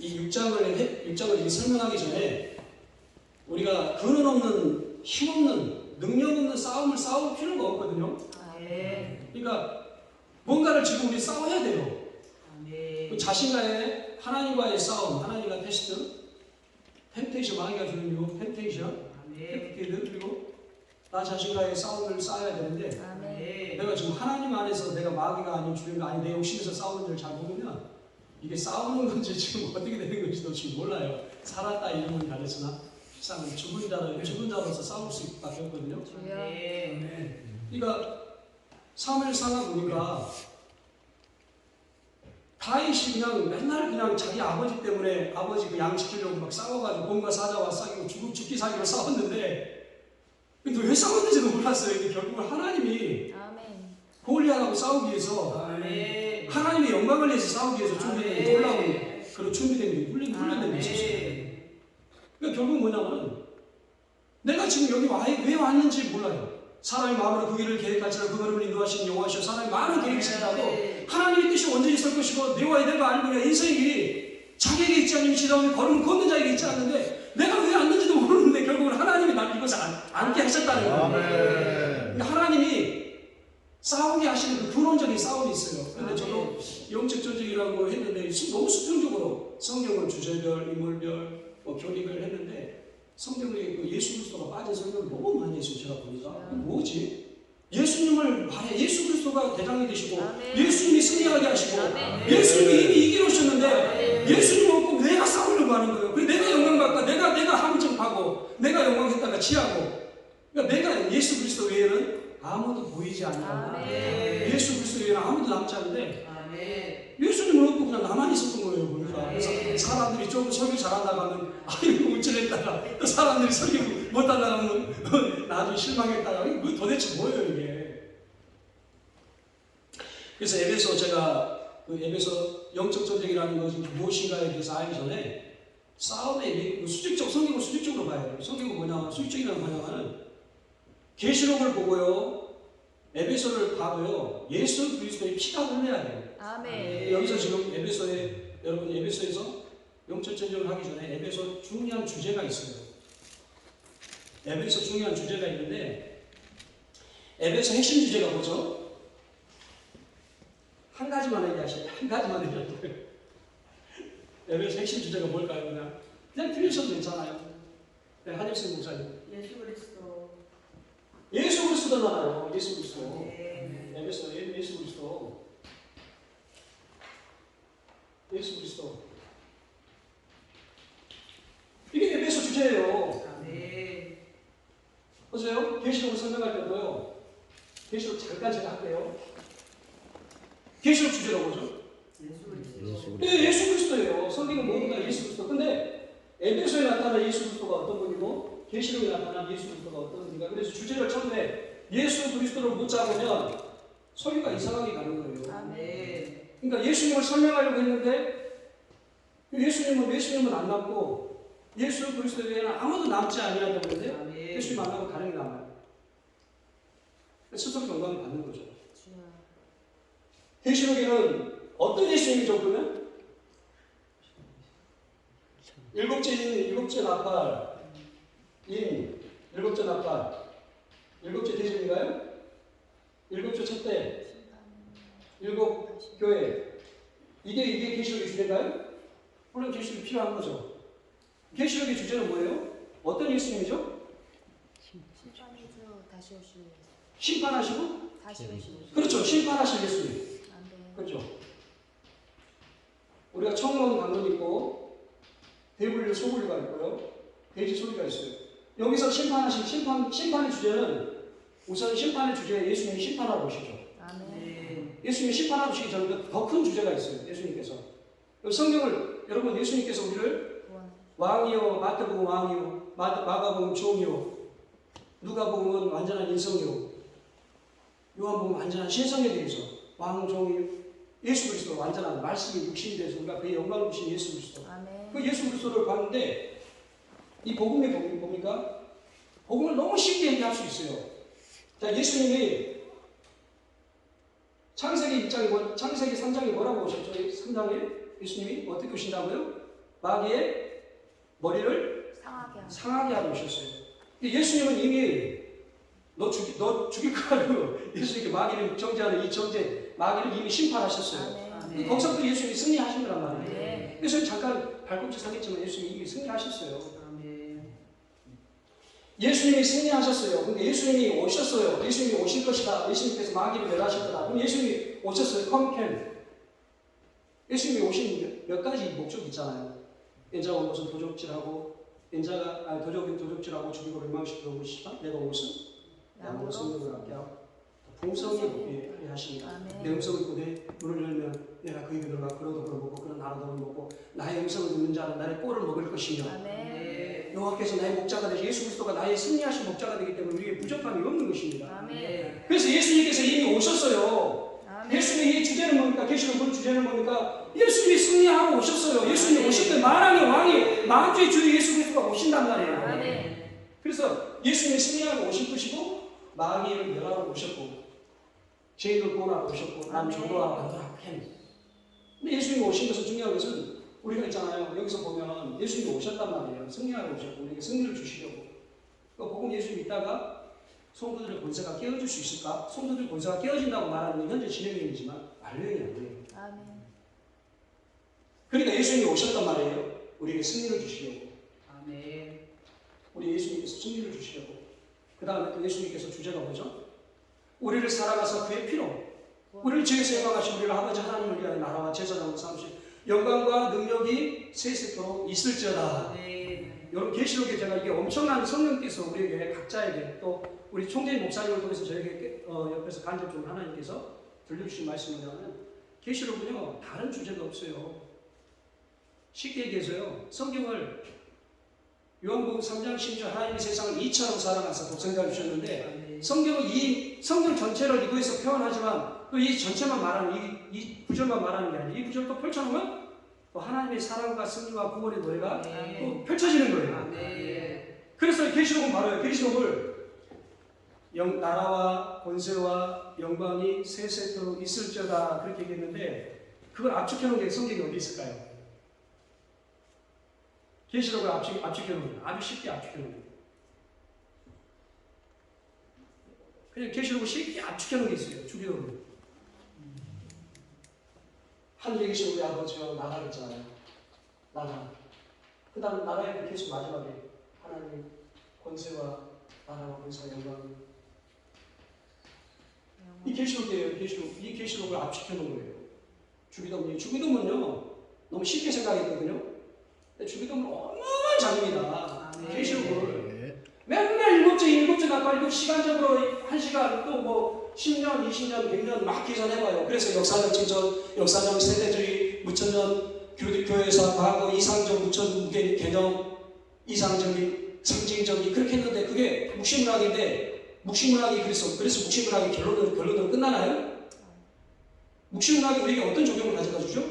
이 6장을 설명하기 전에 우리가 근원 없는, 힘없는, 능력 없는 싸움을 싸울 필요가 없거든요. 그러니까 뭔가를 지금 우리 싸워야 돼요. 그 자신과의, 하나님과의 싸움, 하나님과 테스트, 템테이션, 마귀가 주는 유혹, 템테이션, 그리고 나 자신과의 싸움을 쌓아야 되는데 내가 지금 하나님 안에서 내가 마귀가 아닌 주인가 아닌 내 욕심에서 싸우는 줄 잘 모르면 이게 싸우는 건지 지금 어떻게 되는 건지도 지금 몰라요. 살았다 이름은 다르지만 세상은 죽은 자로서 싸울 수밖에 없거든요. 그러니까 사무엘상을 보니까 다윗이 그냥 맨날 그냥 자기 아버지 때문에 아버지 그 양 지키려고 막 싸워가지고 곰과 사자와 싸우고 죽기 살기로 싸웠는데 근데 왜 싸웠는지도 몰랐어요. 근데 결국은 하나님이 골리앗하고 싸우기 위해서 하나님의 영광을 위해서 싸우기 위해서 준비된 놀라운 그런 준비된 훈련된 게 있었어요. 그러니까 결국은 뭐냐면 내가 지금 여기 왜 왔는지 몰라요. 사람의 마음으로 그 길을 계획할지라 그 걸음을 인도하시는 여호와시오. 사람의 많은 계획이 있으라도 하나님의 뜻이 언제 있을 것이고 내가 알고 인생의 길이 자기에게 있지 않으면 지나오면 걸음을 걷는 자에게 있지 않는데 내가 왜 왔는지도 모르는데 결국은 하나님이 나를 이것을 앉게 하셨다는 거예요. 그러니까 하나님이 싸우게 하시는 그 근원적인 싸움이 있어요. 그런데 저도 영적 전쟁이라고 했는데 너무 수평적으로 성경을 주제별, 인물별, 교리별 했는데 성경에 그 예수 그리스도가 빠진 성경을 너무 많이 했어요. 제가 보니까 뭐지? 예수님을 말해 예수 그리스도가 대장이 되시고 예수님이 승리하게 하시고 예수님이 이미 이기셨는데 예수님 없고 내가 싸우려고 하는 거예요. 그래서 내가 영광 받고 내가 함정하고 내가 영광했다가 취하고 그러니까 내가 예수 그리스도 외에는 아무도 보이지 않는다. 예수 그리스도 외에는 아무도 남지 않는데 예수님을 없고 그냥 나만 있었던 거예요. 보니까. 그래서 사람들이 좀 설교 잘한다고 하면 아이고 우쭐했다가 또 사람들이 설교 못하다가 하면 나중에 실망했다가 이거 도대체 뭐예요 이게. 그래서 제가 에베소 영적 전쟁이라는 것이 무엇인가에 대해서 알기 전에 싸움의 성경을 수직적으로 봐야 돼요. 성경은 뭐냐 수직적이라는 뭐냐면은 계시록을 보고요. 에베소를 봐도요. 예수 그리스도의 피가 흘러야 돼요. 여기서 지금 여러분 에베소에서 영적 전쟁을 하기 전에 에베소 중요한 주제가 있어요. 에베소 중요한 주제가 있는데 에베소 핵심 주제가 뭐죠? 한 가지만 얘기하시죠. 한 가지만 얘기하세요. 에베소 핵심 주제가 뭘까요? 그냥 들으셔도 괜찮아요. 네, 한일승 목사님. 예수 그리스도잖아요. 예수 그리스도. 에베소 예수 그리스도. 예수 그리스도. 이게 에베소 주제예요. 보세요. 계시록을 설명할 때도요. 계시록 잠깐 제가 할게요. 계시록 주제가 뭐죠? 예수 그리스도예요. 성경은 모두 다 예수 그리스도. 근데 에베소에 나타난 예수 그리스도가 어떤 분이고 계시록에 나타난 예수 그리스도가 어떤 분인가. 그래서 주제를 처음에 예수 그리스도를 묻자보면 설교가 이상하게 가는 거예요. 그러니까 예수님을 설명하려고 했는데 예수님은 안 남고 예수 그리스도 외에는 아무도 남지 아니하다고 했는데 예수님 안 남고 다른 게 남아요. 스스로 영광을 받는 거죠. 계시록에는 어떤 예수님이죠 그러면? 일곱째 나팔 일곱째 나팔 일곱째 대접인가요? 일곱째 첫대 일곱 교회 이게 계시록의 주제인가요? 물론 계시록이 필요한 거죠. 계시록의 주제는 뭐예요? 어떤 예수님이죠? 심판하시고 다시 오시고 그렇죠. 심판하실 예수님. 그렇죠. 우리가 청론 강론 있고 대분류 소분류가 있고요. 돼지 소리가 있어요. 여기서 심판의 주제는 우선 심판의 주제에 예수님이 심판하러 오시죠. 예수님이 심판하러 오시기 전에 더 큰 주제가 있어요. 예수님께서. 성경을 여러분 예수님께서 우리를 왕이요 마태복음 왕이요 마가복음 종이요 누가복음은 완전한 인성이요 요한복음 완전한 신성에 대해서 왕 종이 예수 그리스도 완전한 말씀이 육신이 돼서 우리가 그의 영광을 주신 예수 그리스도. 그 예수 그리스도를 봤는데 이 복음이 뭡니까? 복음을 너무 쉽게 얘기할 수 있어요. 자, 예수님이 창세기 3장에 뭐라고 오셨죠? 3장에 예수님이 어떻게 오신다고요? 마귀의 머리를 상하게 하고 오셨어요. 예수님은 이미 너 죽일 거라고 예수님께 마귀를 정죄하는 이 정죄, 마귀를 이미 심판하셨어요. 거기서부터 예수님이 승리하신 거란 말이에요. 그래서 잠깐 발꿈치 상했지만 예수님이 이미 승리하셨어요. 예수님이 승리하셨어요. 근데 예수님이 오셨어요. 예수님이 오실 것이다. 예수님께서 마귀를 멸하실 거다. 그럼 예수님이 오셨어요. Come can. 예수님이 오신 몇 가지 목적이 있잖아요. 인자가 온 것은 도적질하고 도적질하고 죽이고 멸망시키고 오시다. 내가 옷은 양으로 성령을 얻게 하고 풍성히 먹게 하십니다. 내 음성을 듣고 내 문을 열면 내가 그 입에 들어가 그런 독을 먹고 그런 나라독을 먹고 나의 음성을 듣는 자는 나의 꼴을 먹을 것이며 여호와께서 나의 목자가 되시 예수 그리스도가 나의 승리하신 목자가 되기 때문에 우리에게 부족함이 없는 것입니다. 그래서 예수님께서 이미 오셨어요. 예수님의 주제는 뭡니까? 계시록 주제는 뭡니까? 예수님이 승리하고 오셨어요. 예수님이 오실 때 만왕의 왕이 만주의 주 예수 그리스도가 오신단 말이에요. 그래서 예수님이 승리하고 오실 것이고 마귀를 멸하러 오셨고 죄인을 구원하러 오셨고 남 전도하러 간다라고 했는데 근데 예수님이 오신 것은 중요한 것은 우리가 있잖아요. 여기서 보면 예수님이 오셨단 말이에요. 승리하러 오셨고 우리에게 승리를 주시려고. 복음 예수님이 있다가 성도들의 권세가 깨어질 수 있을까? 성도들 권세가 깨어진다고 말하는 건 현재 진행형이지만 완료형이 아니에요. 그러니까 예수님이 오셨단 말이에요. 우리에게 승리를 주시려고. 우리 예수님께서 승리를 주시려고. 그 다음에 또 예수님께서 주제가 뭐죠? 우리를 살아가서 그의 피로 우리를 죄에서 해방하신 우리를 아버지 하나님을 위하여 나라와 제사장으로 삼으신 영광과 능력이 세세토록 있을지어다. 여러분 계시록에 제가 이게 엄청난 성령께서 우리에게 각자에게 또 우리 총재인 목사님을 통해서 저에게 옆에서 간접적으로 하나님께서 들려주신 말씀이라면 계시록은요 다른 주제가 없어요. 쉽게 얘기해서요 성경을 요한복음 3장 10절 하나님이 세상을 이처럼 사랑하사 독생자를 주셨는데 성경은 이 성경 전체를 이거에서 표현하지만 또 이 전체만 말하는 이 구절만 말하는 게 아니에요. 이 구절 또 펼쳐놓으면 또 하나님의 사랑과 승리와 구원의 노래가 또 펼쳐지는 거예요. 그래서 계시록은 바로요. 계시록을 나라와 권세와 영광이 세세토록 있을지어다 그렇게 얘기했는데 그걸 압축해놓은 게 성경이 어디 있을까요? 계시록을 압축해놓은 거예요. 아주 쉽게 압축해놓은 거예요. 그냥 계시록을 쉽게 압축해놓은 게 있어요. 주기도로. 하늘에 계신 우리 아버지와 나라가 있잖아요. 나라. 그 다음 나라의 계속 마지막에 하나님 권세와 나라와 권세와 영광. 이 계시록이에요. 이 계시록을 압축해놓은 거예요. 주기도문은요 너무 쉽게 생각했거든요. 근데 주기도문은 어마어마한 장입니다. 계시록을 맨날 일곱째 나팔 시간적으로 1시간 또 뭐 10년, 20년, 100년 막 계산해봐요. 그래서 역사적 진전, 역사적 세대주의, 무천년 교회에서 과거 이상적 무천 개념, 이상적인, 상징적인 그렇게 했는데 그게 묵시문학인데 묵시문학이 그래서 묵시문학의 결론으로 끝나나요? 묵시문학이 우리에게 어떤 적용을 가져다 주죠?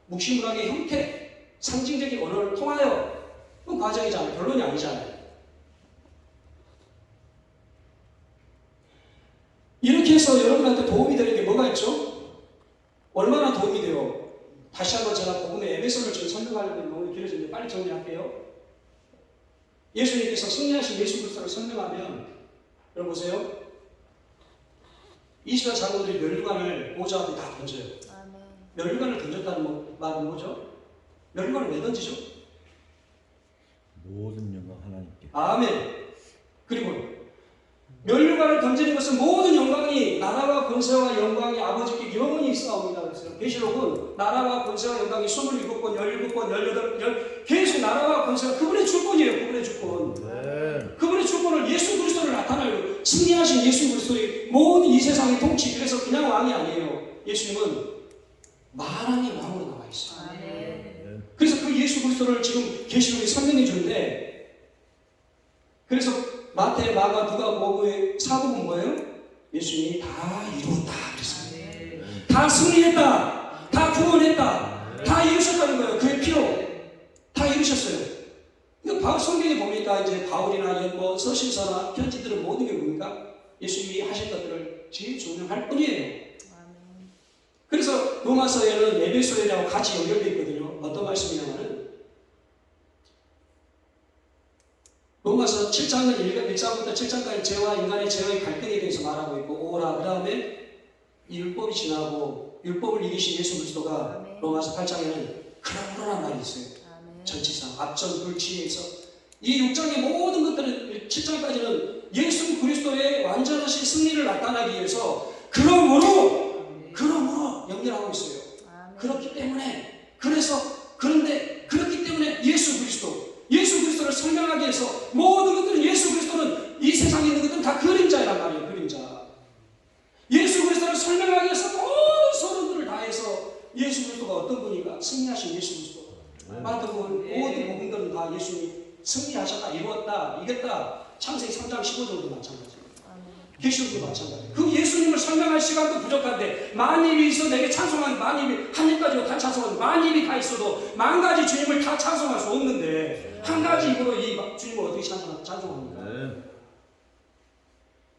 묵시문학의 형태, 상징적인 언어를 통하여 그건 과정이잖아요. 결론이 아니잖아요. 이렇게 해서 여러분한테 도움이 되는 게 뭐가 있죠? 얼마나 도움이 돼요? 다시 한번 제가 복음의 에베소를 지금 설명하려고 너무 길어졌는데 빨리 정리할게요. 예수님께서 승리하신 예수 그리스도를 설명하면 여러분 보세요. 이스라엘 장로들이 면류관을 보좌 앞에 다 던져요. 면류관을 던졌다는 말은 뭐죠? 면류관을 왜 던지죠? 모든 영광 하나님께. 아멘. 그리고 면류관을 던지는 것은 모든 영광이 나라와 권세와 영광이 아버지께 영원히 있사옵니다. 그랬어요. 계시록은 나라와 권세와 영광이 27권, 17권, 18, 계속 나라와 권세가 그분의 주권이에요. 그분의 주권. 그분의 주권을 예수 그리스도를 나타내요. 승리하신 예수 그리스도의 모든 이 세상의 통치. 그래서 그냥 왕이 아니에요. 예수님은 만왕의 왕으로 나와 있어요. 그래서 그 예수 그리스도를 지금 계시록에 설명해 주는데 그래서 마태, 마가, 누가, 모고의 사복은 뭐예요? 예수님이 다 이루었다 그랬어요. 다 승리했다. 다 구원했다. 다 이루셨다는 거예요. 그의 피로 다 이루셨어요. 그러니까 성경에 보니까 이제 바울이나 뭐 서신서나 편지들은 모든 게 뭡니까? 예수님이 하신 것들을 제일 증명할 뿐이에요. 그래서 로마서에는 에베소에하고 같이 연결되어 있거든요. 어떤 말씀이냐면은 로마서 7장은 1장부터 7장까지 죄와 인간의 죄의 갈등에 대해서 말하고 있고 오라 그 다음에 율법이 지나고 율법을 이기신 예수 그리스도가 아멘. 로마서 8장에는 그러므로란 말이 있어요. 아멘. 전치사 앞전 불치에서 이 6장의 모든 것들은 7장까지는 예수 그리스도의 완전하신 승리를 나타나기 위해서 그러므로 연결하고 있어요. 아멘. 그렇기 때문에 그렇기 때문에 예수 그리스도를 설명하기 위해서 모든 것들은 예수 그리스도는 이 세상에 있는 것들은 다 그림자란 말이에요. 그림자. 예수 그리스도를 설명하기 위해서 모든 서론들을 다해서 예수 그리스도가 어떤 분인가 승리하신 예수 그리스도. 마태복음 모든 복음들은 다 예수님이 승리하셨다, 이루었다, 이겼다. 창세기 3장 15절도 마찬가지예요. 계시록도 마찬가지예요. 그 예수님을 설명할 시간도 부족한데 만입이 있어 내게 찬송한 만입이 한 입까지로 다 찬송한 만입이 다 있어도 만 가지 주님을 다 찬송할 수 없는데 한 가지 입으로 이 주님을 어떻게 찬송합니까?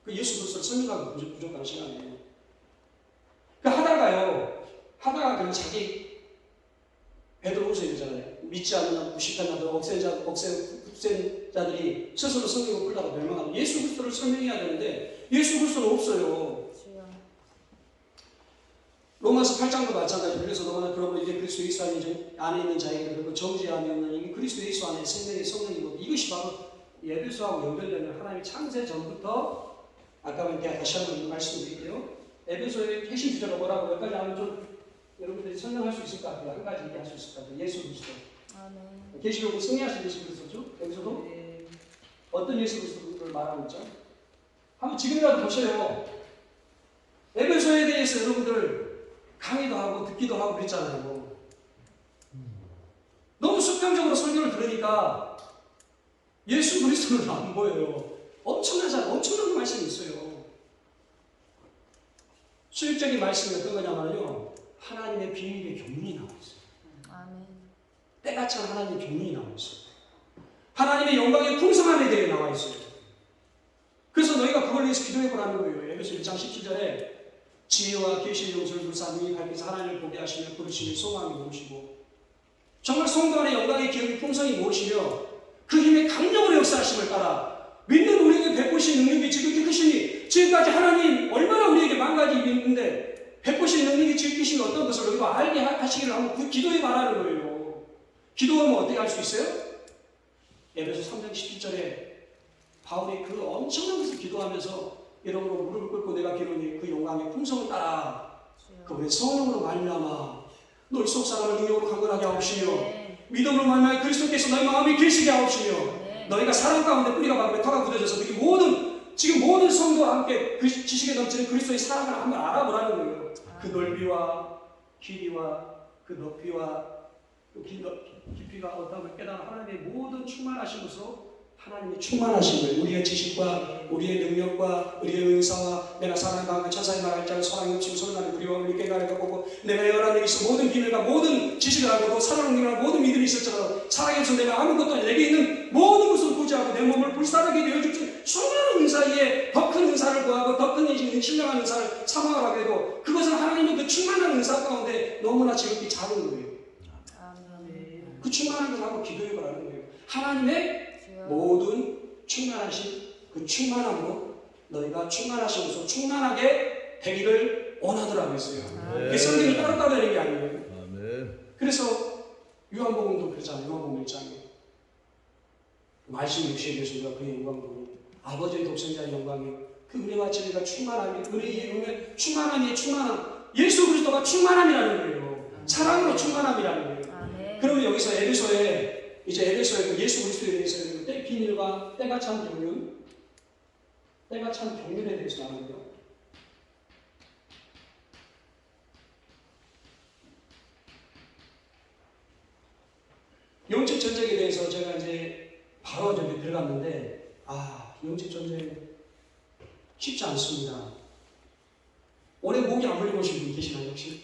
그 예수 그리스도를 설명하기 부족한 시간이에요. 하다가 그냥 자기 베드로후서에 있잖아요. 믿지 않는 무식한 자들, 억센 자들이 스스로 성경을 풀다가 멸망하는 예수 그리스도를 설명해야 되는데 예수 그리스도는 없어요. 로마서 8장도 마찬가지예요. 그래서 그러므로 이제 그리스도 예수 안에 있는 자에게 그리고 정죄함이 없는 이게 그리스도 예수 안에 생명의 성령이고 이것이 바로 에베소하고 연결되는 하나님의 창세 전부터 아까 다시 한번 말씀드릴게요. 에베소의 핵심 주제가 뭐라고 몇 가지 하면 좀 여러분들이 설명할 수 있을 것 같아요. 한 가지 얘기할 수 있을 것 같아요. 예수 그리스도. 계시록은 승리하신 예수 그리스도죠. 여기서도 어떤 예수 그리스도를 말하고 있죠? 한번 지금이라도 보세요. 에베소에 대해서 여러분들 강의도 하고 듣기도 하고 그랬잖아요. 너무 수평적으로 설교를 들으니까 예수 그리스도는 안 보여요. 엄청난 말씀이 있어요. 수익적인 말씀이 어떤 거냐면요. 하나님의 비밀의 교문이 나와 있어요. 아멘. 때가 찬 하나님의 교문이 나와 있어요. 하나님의 영광의 풍성함에 대해 나와 있어요. 그래서 너희가 그걸 위해서 기도해보라는 거예요. 에베소 1장 17절에 지혜와 계시의 용서를 두사 눈이 밝혀서 하나님을 보게 하시며 부르시는 소망이 무엇이고 정말 성도 안에 영광의 기업이 풍성이 무엇이며 그 힘의 강력으로 역사하심을 따라 믿는 우리에게 베푸신 능력이 지극히 크시니 지금까지 하나님 얼마나 우리에게 만 가지 있는데 베푸신 능력이 지극히신 어떤 것을 우리가 알게 하시기를 한번 기도해 바라는 거예요. 기도하면 어떻게 할 수 있어요? 에베소 3장 17절에 바울이 그 엄청난 것을 기도하면서 여러분으로 무릎을 꿇고 내가 기도하니 그 영광의 풍성을 따라 그분의 성령으로 말미암아 너희 속사람을 능력으로 강건하게 하옵시며 믿음으로 말미암아 그리스도께서 너희 마음에 계시게 하옵시며 너희가 사랑 가운데 뿌리가 박으며 터가 굳어져서 지금 모든 성도와 함께 그 지식에 넘치는 그리스도의 사랑을 한번 알아보라는 거예요. 그 넓이와 길이와 그 높이와 그 깊이가 어떠함을 깨달아 하나님의 모든 충만하신 것으로 하나님의 충만하심을 우리의 지식과 우리의 능력과 우리의 은사와 내가 사랑의 마음과 천사의 말할 줄 사랑이 없이고 소리나는 우리와 우리 깨달을 갖고 내가 열한 여기서 모든 비밀과 모든 지식을 알고도 사랑을 능력과 모든 믿음이 있었잖아. 사랑이 없어 내가 아무것도 아니 내게 있는 모든 것을 구제하고 내 몸을 불사르게 되어줄 수많은 은사에 더 큰 은사를 구하고 더 큰 신령한 은사를 사모하라고 해도 그것은 하나님의 그 충만한 은사 가운데 너무나 지극히 작은 거예요. 그 충만한 것을 한번 기도해보라는 거예요. 하나님의 모든 충만하신 그 충만함으로 너희가 충만하신 것으로 충만하게 되기를 원하더라고 했어요. 그게 성경이 따로 되는 게 아니에요. 그래서 요한복음도 그렇잖아요. 요한복음 1장에 말씀 육신에 대해서 우리가 그의 영광을 보니 아버지의 독생자의 영광이 그 은혜와 진리가 충만함이 은혜의 은혜 충만함이 충만함 예수 그리스도가 충만함이라는 거예요. 사랑으로 충만함이라는 거예요. 그러면 여기서 에베소에 그 예수 그리스도에 대해서 때 비밀과 때가 찬 경륜에 대해서 나오는데요. 영적 전쟁에 대해서 제가 이제 바로 저기 들어갔는데 영적 전쟁 쉽지 않습니다. 올해 목이 안 물리고 오신 분 계시나요 혹시?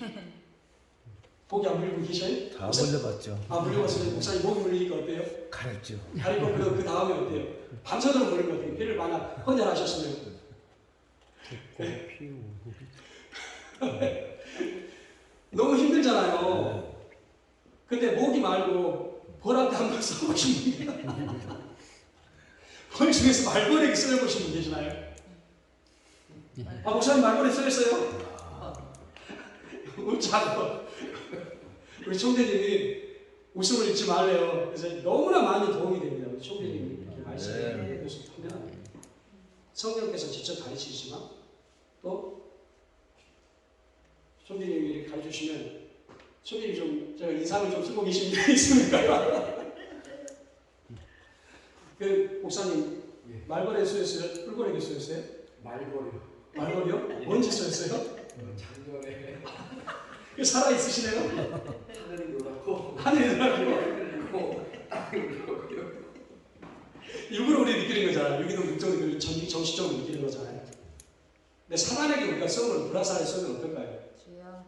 목이 안 물리고 계셔요? 다 물려봤죠. 물려봤어요. 목사님 목이 물리니까 어때요? 가렵죠. 가리고 그 다음에 어때요? 밤새도록 물린 것 같아요. 피를 많이 헌혈하셨으면. 너무 힘들잖아요. 근데 목이 말고 볼한테 한번 써보십니다. 거기 중에서 말벌에게 써보신 분 계시나요? 아, 목사님 말벌에 써있어요? 웃자고. 우리 총대님이 웃음을 잃지 말래요. 그래서 너무나 많이 도움이 됩니다. 우리 총대님이 이렇게 말씀을 하면 성령께서 직접 가르치시지만 또 총대님이 이렇게 가르치시면 총대님이 좀 제가 인상을 좀 쓰고 계신 게 있습니까? 그 목사님 말벌에 쓰였어요? 꿀벌에게 쓰였어요? 말벌이요. 말벌이요? 언제 쓰였어요? 작년에 살아 있으시네요? 하늘이 놀랐고 하늘이 놀랐고 땅이 울렸고요. 일부러 우리 느끼는 거잖아요. 여기도 육적으로 정신적으로 느끼는 거잖아요. 근데 사람에게 우리가 썸을 불화살에 쏘면 어떨까요? 주여.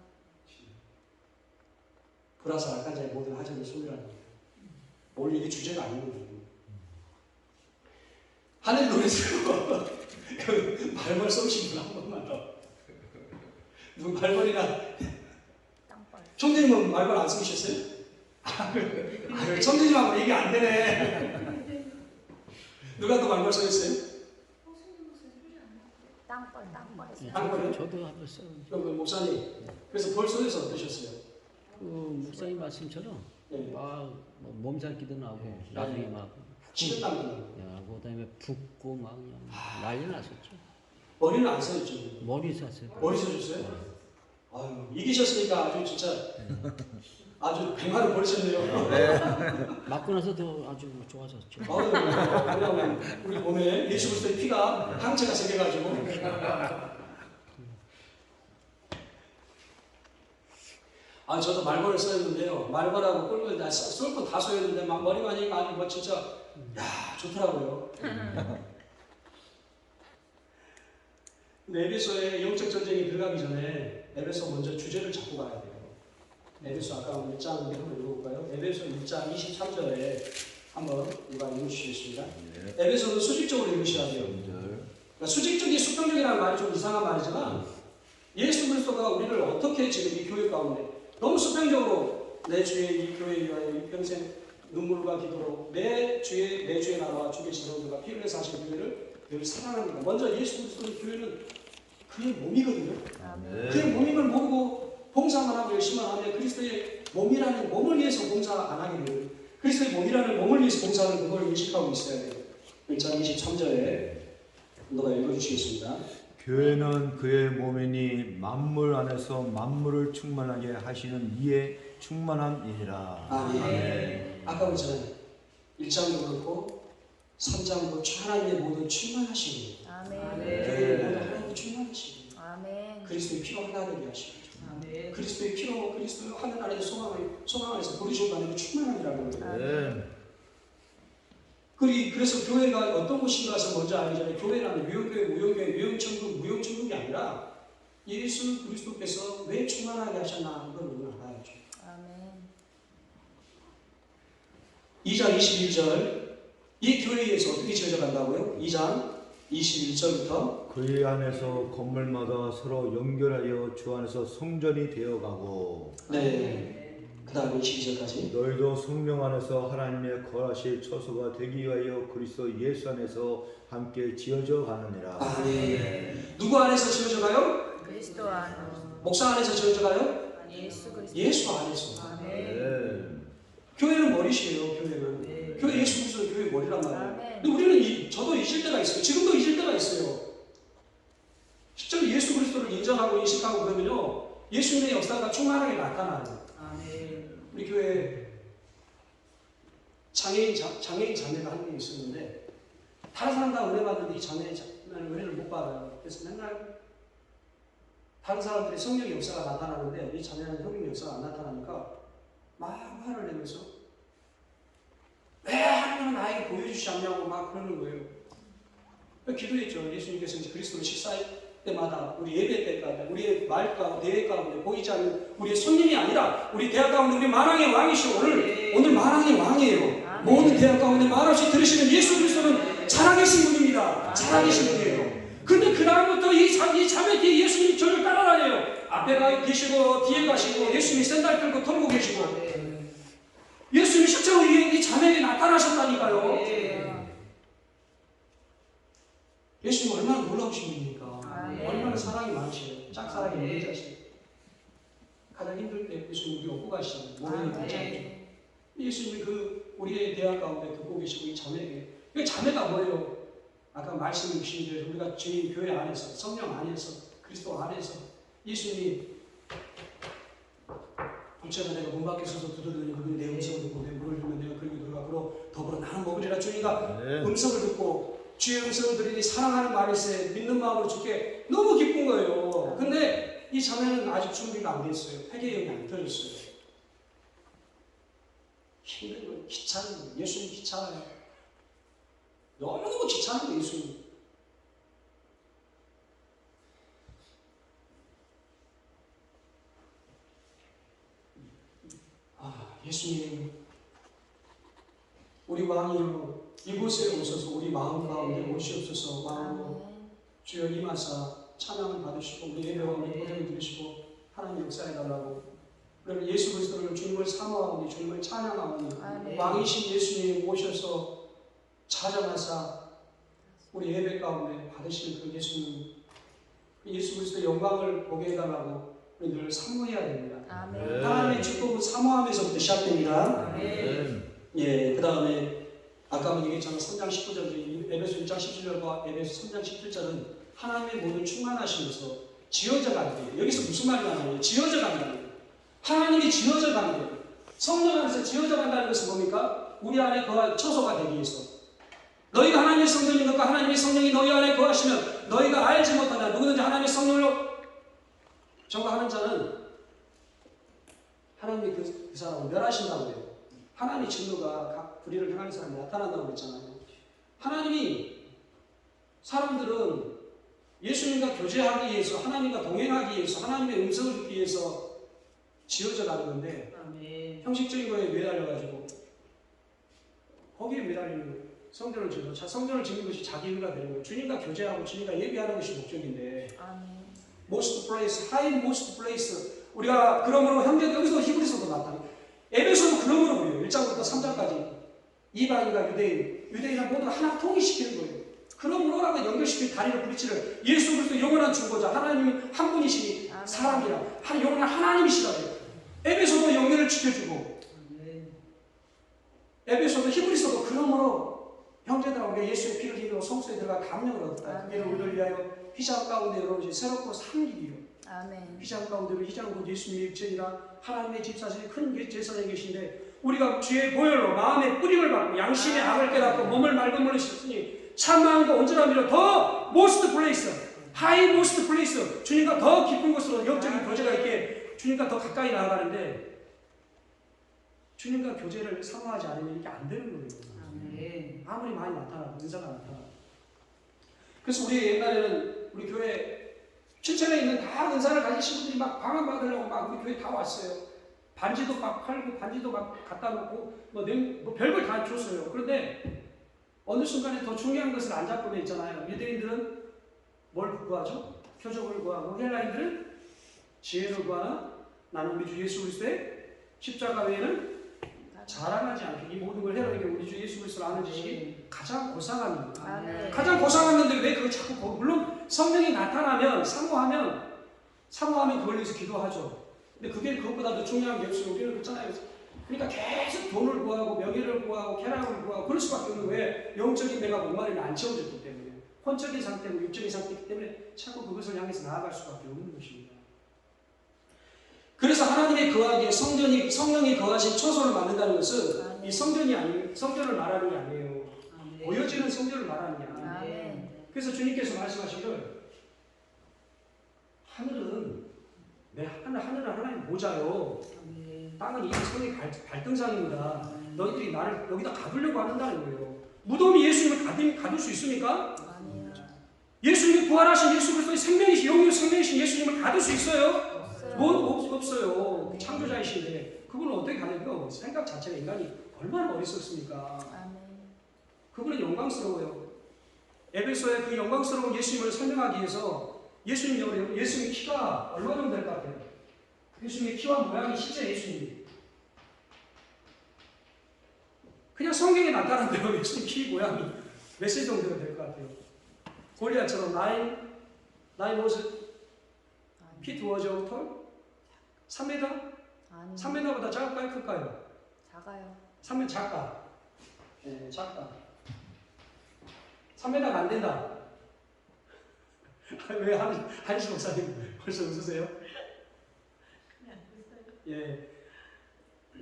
불화살 아까 전에 모든 하전을 쏘이라는 거예요. 원래 이게 주제가 아닌 거예요. 하늘 노래서 그 말벌 쏘신 분 한 번만 더. 누구 말벌이나 땅벌. 총재님은 말벌 안 쏘셨어요? 총재님하고 얘기 안 되네. 누가 더 말벌 쏘였어요? 땅벌. 땅벌이요? 저도 한번 써요. 그럼 목사님, 그래서 벌 쏘여서 어떠셨어요? 그 목사님 말씀처럼 네. 막 몸살기도 나고 나중에 막 식은땀도 나고. 야, 그다음에 붓고 막 그냥 난리 났었죠. 머리는 안 쏘였죠? 머리 샀어요. 머리 쏘셨어요? 아유, 이기셨으니까 아주 진짜 아주 백마를 버리셨네요. 맞고 나서 더 아주 좋아졌죠. 아유, 그냥 우리 몸에 예수 그리스도의 피가 항체가 생겨가지고. 아, 저도 말벌을 쏘였는데요. 말벌하고 꿀벌 쏠 거 다 쏘였는데 막 머리만 하니까 아주 뭐 진짜 야 좋더라고요. 근데 에베소에 영적 전쟁이 들어가기 전에 에베소 먼저 주제를 잡고 가야 돼요. 에베소 아까 1장 한번 읽어볼까요? 에베소 1장 23절에 한번 누가 읽어주시겠습니다. 에베소는 수직적으로 읽으셔야 돼요. 그러니까 수직적이 수평적이라는 말이 좀 이상한 말이지만 예수 그리스도가 우리를 어떻게 지금 이 교회 가운데 너무 수평적으로 내 주의 이 교회 위하여 이 평생 눈물과 기도로 내 주의 나라와 주의 지성들과 피를 흘려서 하신 교회를 늘 사랑합니다. 먼저 예수 그리스도의 교회는 그의 몸이거든요. 그의 몸인 걸 모르고 봉사만 하고 열심히 하면 그리스도의 몸이라는 몸을 위해서 봉사 안 하게 돼요. 그리스도의 몸이라는 몸을 위해서 봉사하는 그걸 인식하고 있어야 돼요. 1장 23절에 너가 읽어주시겠습니다. 교회는 그의 몸이니 만물 안에서 만물을 충만하게 하시는 이의 충만함이니라. 아멘. 아까 그랬잖아요. 1장도 그렇고 3장도 하나님의 모든 충만하시니 아멘. 교회의 모든 하나님의 충만하시니 아멘. 그리스도의 피로 하나 되게 하시니 그리스도의 피로 그리스도 하늘 안에서 소망 안에서 부르신 것 안에 충만함이라는 거예요. 그래서 교회가 어떤 곳인가 해서 먼저 알기 전에 교회라는 유형교회, 무형교회, 유형천국, 무형천국이 아니라 예수 그리스도께서 왜 충만하게 하셨나 이걸 우리는 알아야죠. 아멘. 2장 21절 이 교회에서 어떻게 지어져 간다고요? 2장 21절부터 그의 안에서 건물마다 서로 연결하여 주 안에서 성전이 되어가고 네. 그 다음에 22절까지 너희도 성령 안에서 하나님의 거하실 처소가 되기 위하여 그리스도 예수 안에서 함께 지어져 가느니라. 아멘. 누구 안에서 지어져 가요? 그리스도 안으로. 목사 안에서 지어져 가요? 예수 그리스도. 예수 안에서. 아멘. 교회는 머리시에요. 교회는. 교회 예수 그리스도 교회 머리란 말이에요. 아멘. 근데 우리는 저도 잊을 때가 있어요. 지금도 잊을 때가 있어요. 실제로 예수 그리스도를 인정하고 인식하고 그러면요. 예수님의 역사가 충만하게 나타나요. 우리 교회 장애인 자매가 한 명 있었는데 다른 사람 다 은혜 받는데 이 자매는 은혜를 못 받아요. 그래서 맨날 다른 사람들이 성령의 역사가 나타나는데 이 자매는 성령의 역사가 안 나타나니까 막 화를 내면서 왜 하나님은 나에게 보여주시지 않냐고 막 그러는 거예요. 기도했죠. 예수님께서 이제 그리스도를 식사할 때마다 우리 예배 때까지 우리의 말과 대회 가운데 보이지 않는 우리의 손님이 아니라 우리 대학 가운데 우리 만왕의 왕이시오. 오늘 만왕의 왕이에요. 모든 대학 가운데 말없이 들으시는 예수 그리스도는 살아계신 분입니다. 살아계신 분이에요. 근데 그 다음부터 이 자매 뒤에 예수님이 저를 따라다녀요. 앞에 계시고 뒤에 가시고 예수님이 샌들 들고 돌고 계시고 예수님이 실제로 이 자매에게 나타나셨다니까요. 놀라우신 분이니까. 아멘. 얼마나 사랑이 많으시요. 짝사랑이 없는 자식. 가장 힘들 때 예수님 우리 업고 가시잖아요. 모르는 분자죠. 예수님이 그 우리의 대학 가운데 듣고 계시고 이 자매에게, 이 자매가 뭐예요? 아까 말씀 주신 대로 우리가 주님 교회 안에서, 성령 안에서, 그리스도 안에서 예수님이 부처가 내가 문 밖에 서서 두드리니 그분이 내 음성을 듣고 내 문을 열면 내가 그리고 들어가고 더불어 나는 먹으리라. 주님과 음성을 듣고 주의 음성을 들으니 사랑하는 말일세 믿는 마음으로 주께 너무 기쁜 거예요. 근데 이 자매는 아직 준비가 안 됐어요. 회개력이 안 들어졌어요. 힘든 거예요. 귀찮은 거예요. 예수님 귀찮아요. 너무너무 귀찮은 거예요. 예수님. 예수님, 우리 왕이여 이곳에 오셔서 우리 마음 가운데 오시옵소서. 왕으로 주여 임하사 찬양을 받으시고 우리 예배 가운데 고백을 들으시고 하나님 역사해달라고. 그러면 예수 그리스도를 주님을 사모하오니 주님을 찬양하오니 왕이신 예수님 오셔서 찾아가사 우리 예배 가운데 받으시는 그 예수님, 예수 그리스도의 영광을 보게 해달라고 우리 늘 사모해야 됩니다. 아멘. 하나님의 축복은 사모함에서부터 시작됩니다. 예, 그 다음에 아까 얘기했잖아요. 3장 19절, 에베소 1장 17절과 에베소 3장 17절은 하나님의 모든 충만하시면서 지어져 가는 거예요. 여기서 무슨 말이 나와요? 지어져 간다는 거예요. 하나님이 지어져 가는 거예요. 성령 안에서 지어져 간다는 것은 뭡니까? 우리 안에 거할 처소가 되기 위해서. 너희가 하나님의 성령인 것과 하나님의 성령이 너희 안에 거하시면 너희가 알지 못하나 누구든지 하나님의 성령으로 저거하는 자는 하나님이 그 사람을 멸하신다고 해요. 하나님의 진노가 각 불의를 행하는 사람이 나타난다고 그랬잖아요. 하나님이 사람들은 예수님과 교제하기 위해서, 하나님과 동행하기 위해서, 하나님의 음성을 듣기 위해서 지어져 가는 건데 형식적인 거에 매달려가지고 거기에 매달리는 거예요. 성전을 짓고 성전을 짓는 것이 자기 의가 되는 거예요. 주님과 교제하고 주님과 예배하는 것이 목적인데 most place, high most place. 우리가 그러므로 형제들 여기서 히브리서도 나타나요. 에베소도 그러므로 그래요. 1장부터 3장까지 이방인과 유대인과 모두 하나 통일시키는 거예요. 그러므로라고 연결시킨 다리를 부딪히는 예수 그리스도 영원한 중보자 하나님이 한 분이시니 사람이라 영원한 하나님이시라고요. 에베소도 영혼을 지켜주고 에베소도 히브리서도 그러므로 형제들하고 예수의 피를 흘리고 성소에 들어가 감령을 얻었다. 그를 우리를 위하여 휘장 가운데 열어오시 새롭고 산 길이요. 휘장 가운데로 휘장은 곧 예수님의 육체이라 하나님의 집사신이 큰 제사장이 계신데 우리가 주의 보혈로 마음의 뿌림을 받고 양심의 악을 깨닫고 몸을 맑은 물로 씻으니 참마음과 온전함이로 더 most place, high most place 주님과 더 깊은 곳으로 영적인 교제가 있게 주님과 더 가까이 나아가는데 주님과 교제를 사모하지 않으면 이게 안 되는 거예요. 아무리 많이 나타나도 은사가 나타나도. 그래서 우리 옛날에는 우리 교회 춘천에 있는 다 은사를 가지신 분들이 막 방언 받으려고 막 우리 교회 다 왔어요. 반지도 막 팔고 반지도 막 갖다 놓고 뭐 별걸 다 줬어요. 그런데 어느 순간에 더 중요한 것을 안 잡고 있잖아요. 유대인들은 뭘 구하죠? 표적을 구하고 헬라인들은 지혜를 구하나? 나는 우리 주 예수 그리스도의 십자가 외에는 자랑하지 않게 이 모든 걸 해라는 게 우리 주 예수 그리스도를 아는 지식이 가장 고상합니다. 가장 고상한 건데 왜 그걸 자꾸 물론 성령이 나타나면 사모하면 그걸 위해서 기도하죠. 근데 그게 그것보다도 중요한 게 없어요. 우리는 그렇잖아요. 그러니까 계속 돈을 구하고 명예를 구하고 쾌락을 구하고 그럴 수밖에 없는 왜 영적인 내가 목마름이 안 채워졌기 때문에 혼적인 상태고 육적인 상태이기 때문에 자꾸 그것을 향해서 나아갈 수밖에 없는 것입니다. 그래서 하나님의 거하기에 성령이 거하신 처소를 만든다는 것은 이 성전을 말하는 게 아니에요. 보여지는 성전을 말하는 게 아니에요. 그래서 주님께서 말씀하시기를 하늘은 하나님 모자요. 땅은 이 성의 발등상입니다. 너희들이 나를 여기다 가두려고 한다는 거예요. 무덤이 예수님을 가둘 수 있습니까? 예수님이 부활하신 예수 그리스도의 생명이신 영의 생명이신 예수님을 가둘 수 있어요? 없어요. 창조자이신데 그분은 어떻게 가능해요? 생각 자체가 인간이 얼마나 어리석습니까? 그분은 영광스러워요. 에베소의 그 영광스러운 예수님을 설명하기 위해서 예수님의 키가 얼마 정도 될 것 같아요? 예수님의 키와 모양이 실제 예수님. 그냥 성경에 나타난 대로 예수님 키 모양이 몇 세 정도가 될 것 같아요? 골리앗처럼 나인 was 피트 워저 톨? 3m? 아니. 3m보다 작을까요? 클까요? 작아요. 3m 작다. 네, 작다. 3m가 안 된다. 왜 한시 목사님 벌써 웃으세요? 예.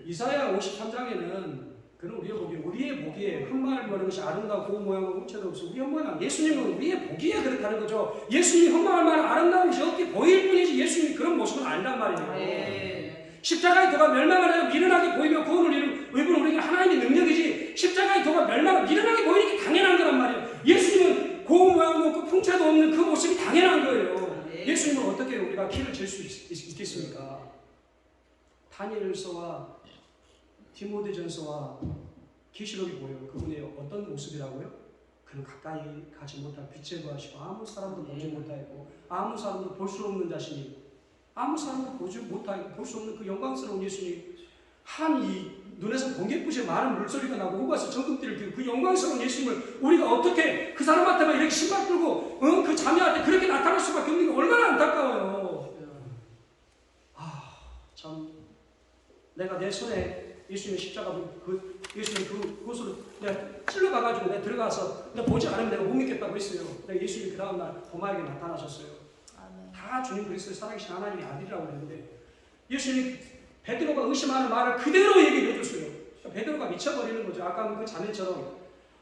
이사야 53장에는 그는 우리의 보기에 흙마을 보는 것이 아름다고 고운 모양과 흠체도 없어. 우리 흙마을 예수님은 우리의 보기에 그렇다는 거죠. 예수님이 흙마을만 아름다운 것이 없게 보일 뿐이지 예수님이 그런 모습은 아니란 말이에요. 네. 십자가의 도가 멸망하여 미련하게 보이며 구원을 이룬 의부는 우리에게 하나님의 능력이지 십자가의 도가 미련하게 보이는 게 당연한 거란 말이에요. 예수님은 고운 모양도 없고 풍채도 없는 그 모습이 당연한 거예요. 예수님은 어떻게 우리가 키를 잴 수 있겠습니까? 다니엘서와 디모데전서와 계시록이 보여요. 그분의 어떤 모습이라고요? 그는 가까이 가지 못할 빛에 거하시고 아무 사람도 보지 못하고 아무 사람도 볼 수 없는 자신이 아무 사람도 보지 못하고 볼 수 없는 그 영광스러운 예수님 한 이 눈에서 번개불이 많은 물소리가 나고 호가서 정금띠를 띠고 그 영광스러운 예수님을 우리가 어떻게 그 사람한테만 이렇게 신발 끌고 그 자매한테 그렇게 나타날 수밖에 없는 게 얼마나 안타까워요. 참 내가 내 손에 예수님의 십자가 예수님 그곳으로 내가 찔러가가지고 내가 들어가서 내가 보지 않으면 내가 못 믿겠다고 했어요. 내가 예수님이 그 다음날 도마에게 나타나셨어요. 아멘. 다 주님 그리스도의 살아계신 하나님의 아들이라고 그랬는데 예수님이 베드로가 의심하는 말을 그대로 얘기해 줬어요. 그러니까 베드로가 미쳐버리는 거죠. 아까 그 자매처럼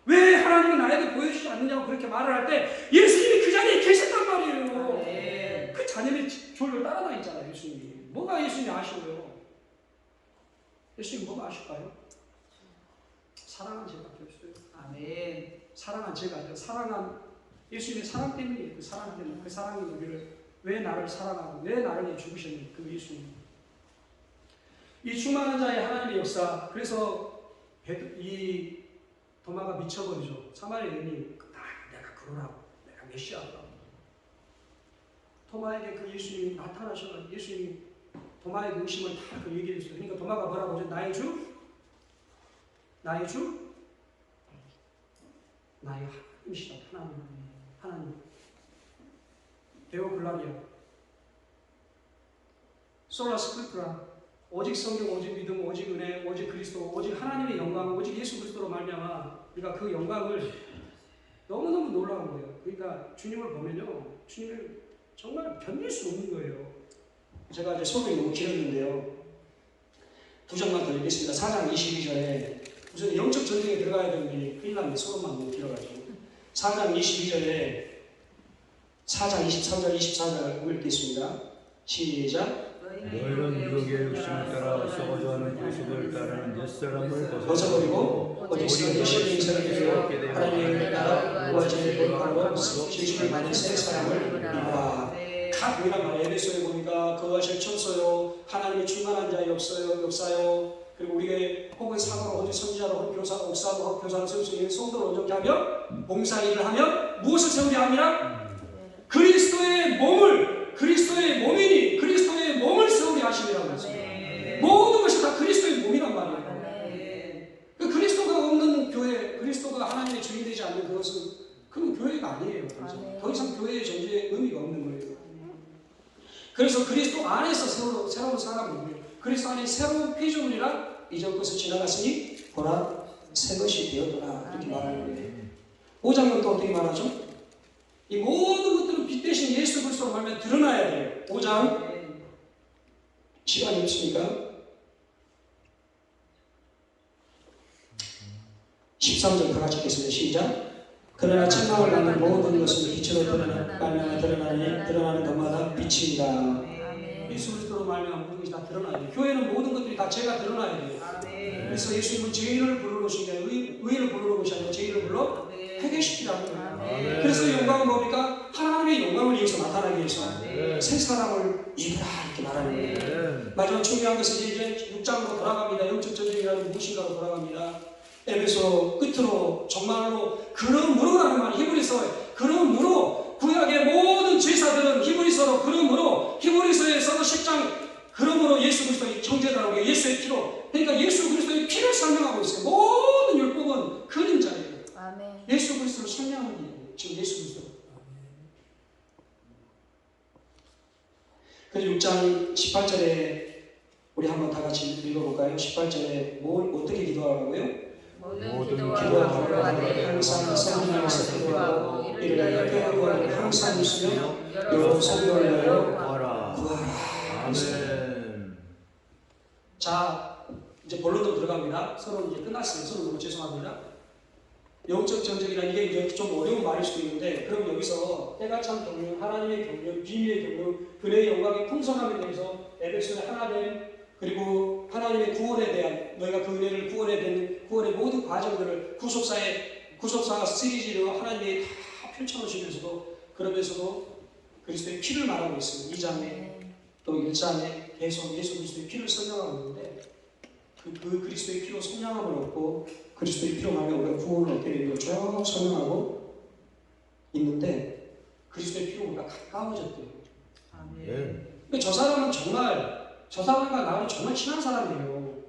왜 하나님이 나에게 보여주지 않느냐고 그렇게 말을 할 때 예수님이 그 자리에 계셨단 말이에요. 네. 그 자녀의 졸졸 따라다니잖아요. 예수님이. 뭐가 예수님이 아쉬워요? 예수님 뭐가 아실까요? 사랑한 죄밖에 없어요. 아멘. 사랑한 죄가 아니라 사랑한 예수님의 사랑 때문이에요. 그 사랑 때문에 그 사랑이 우리를 왜 나를 사랑하고 왜 나를 위해 죽으셨는지 그 예수님. 이 충만한 자의 하나님의 역사. 그래서 이 도마가 미쳐버리죠. 사마리아 여인이 내가 그러라고 내가 메시아라고. 도마에게 그 예수님이 나타나셔서 예수님이 도마의 의심을 다 그 얘기해 줬어요. 그러니까 도마가 뭐라고 하죠? 나의 주? 나의 주? 나의 하나님이시다. 하나님. 데오글라리아. 솔라 스크립트라. 오직 성경, 오직 믿음, 오직 은혜, 오직 그리스도, 오직 하나님의 영광, 오직 예수 그리스도로 말미암아 우리가 그 영광을 너무너무 놀라운 거예요. 그러니까 주님을 보면요. 주님을 정말 견딜 수 없는 거예요. 제가 이제 소문이 너무 길었는데요. 두 장만 더 읽겠습니다. 4장 22절에 무슨 영적 전쟁에 들어가야 되는데 큰일 났네. 소문만 너무 길어가지고. 4장 22절에 4장 23절 24절 읽겠습니다. 시작. 너희는 유혹의 욕심을 따라 썩어져가는 모습을 따르는 옛사람을 벗어버리고 오직 성령의 생명을 되어 하나님의 나라 구하시는 거룩하고 진실을 받는 새 사람을 입으라. 각 유일한 말 에베소에 보니까 거하실 천소요 하나님의 충만한 자의 역사요 그리고 우리의 혹은 사도로 혹은 선지자로 혹은 교사로 옥사로 혹은 교사로 세울 수 있는 성도를 온전케 하며 봉사일을 하며 무엇을 세우려 합니다? 그리스도의 몸이니 그리스도의 몸을 세우려 하심이라고 했습니다. 모든 것이 다 그리스도의 몸이란 말이에요. 그 그리스도가 없는 교회, 그리스도가 하나님의 주인 되지 않는 그것은 그건 교회가 아니에요. 더 이상 교회의 존재에 의미가 없는 거예요. 그래서 그리스도 안에서 새로운 사람을 그리스도 안에 새로운 피조물이라 이전 것을 지나갔으니 보라 새 것이 되었더라 이렇게 말하는 거예요. 5장은 또 어떻게 말하죠? 이 모든 것들은 빛 대신 예수 그리스도로 말하면 드러나야 돼요. 5장 시간이 없으니까 13절 다 같이 읽겠습니다. 시작. 그러나 책망을 받는 모든 것은 빛으로 드러나는 것마다 빛이다. 예수 그리스도로 말미암아 모든 것이 다 드러나야 돼요. 교회는 모든 것들이 다 죄가 드러나야 돼요. 그래서 예수님은 죄인을 부르러 오신 게 의인을 부르러 오신 게 아니라 죄인을 불러 회개시키라는 거예요. 그래서 영광은 뭡니까? 하나님의 영광을 위해서 나타나기 위해서 새 사람을 입으라 이렇게 말하는 거예요. 마지막 중요한 것은 이제 6장으로 돌아갑니다. 영적 전쟁이라는 무엇인가로 돌아갑니다. 에베소 끝으로 정말로 그러므로라는 말이 히브리서에 그러므로 구약의 모든 제사들은 그러므로 히브리서에서 10장 그러므로 예수 그리스도의 정죄다라고 예수의 피로 그러니까 예수 그리스도의 피를 설명하고 있어요. 모든 율법은 그림자예요. 아멘. 예수 그리스도를 설명하는 게 지금 예수 그리스도. 그래서 6장 18절에 우리 한번 다 같이 읽어볼까요? 18절에 어떻게 기도하라고요? 모든 기도와 기도와 기도하되 항상 성령에서 기도하고 이를 위하여 평안을 항상 있으며 여러 성도를 위하여 구하라. 아멘. 자, 이제 본론으로 들어갑니다. 서로 이제 끝났어요. 서로 너무 죄송합니다. 영적 전쟁이란 이게 이제 좀 어려운 말일 수도 있는데, 그럼 여기서 때가 참 경륜, 하나님의 경륜, 비밀의 경륜, 그의 영광의 풍성함에 대해서 에베소의 하나됨, 그리고 하나님의 구원에 대한 너희가 그 은혜를 구원의 모든 과정들을 구속사가 시리즈로 하나님이 다 펼쳐놓으시면서도 그러면서도 그리스도의 피를 말하고 있습니다. 2장에 또 1장에 계속 예수 그리스도의 피를 설명하고 있는데 그 그리스도의 피로 성량함을 얻고 그리스도의 피로 말하면 우리가 구원을 얻게 되는 걸 쭉 설명하고 있는데 그리스도의 피로 우리가 가까워졌대요. 아멘. 근데 저 사람과 나는 정말 친한 사람이에요.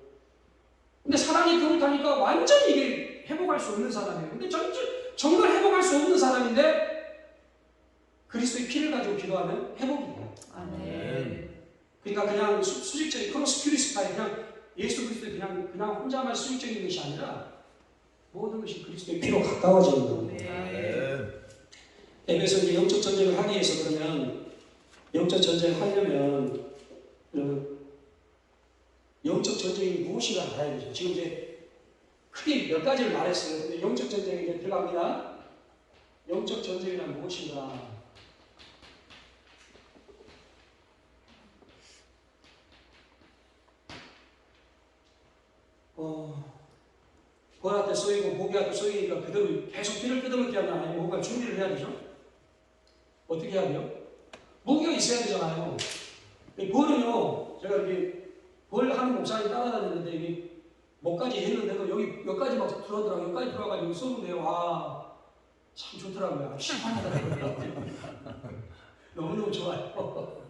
근데 사랑이 그렇다니까 완전히 이게 회복할 수 없는 사람이에요. 근데 정말 회복할 수 없는 사람인데 그리스도의 피를 가지고 기도하면 회복이 돼요. 아멘. 그러니까 그냥 수직적인 크로스 큐리스타이 그냥 예수 그리스도의 그냥 혼자만 수직적인 것이 아니라 모든 것이 그리스도의 피로 가까워지는 겁니다. 아멘. 에베소 이제 영적 전쟁을 하기 위해서 그러면 영적 전쟁을 하려면 여러분 영적 전쟁이 무엇인가 알아야 되죠. 지금 이제 크게 몇 가지를 말했어요. 근데 영적 전쟁에 이제 들어갑니다. 영적 전쟁이란 무엇인가? 보라한테 쏘이고 모기한테 쏘이니까 그대로 계속 피를 뜯어먹게 하면 아니면 뭔가 준비를 해야 되죠. 어떻게 해야 돼요? 무기가 있어야 되잖아요. 벌은요, 제가 이렇게 벌 하는 목사님 따라다녔는데 이게 목까지 했는데도 여기 여기까지 막 들어오더라고요. 여기까지 들어가가지고 쏘는데요. 와, 참 좋더라고요. 시원하더라고요. 너무너무 좋아요.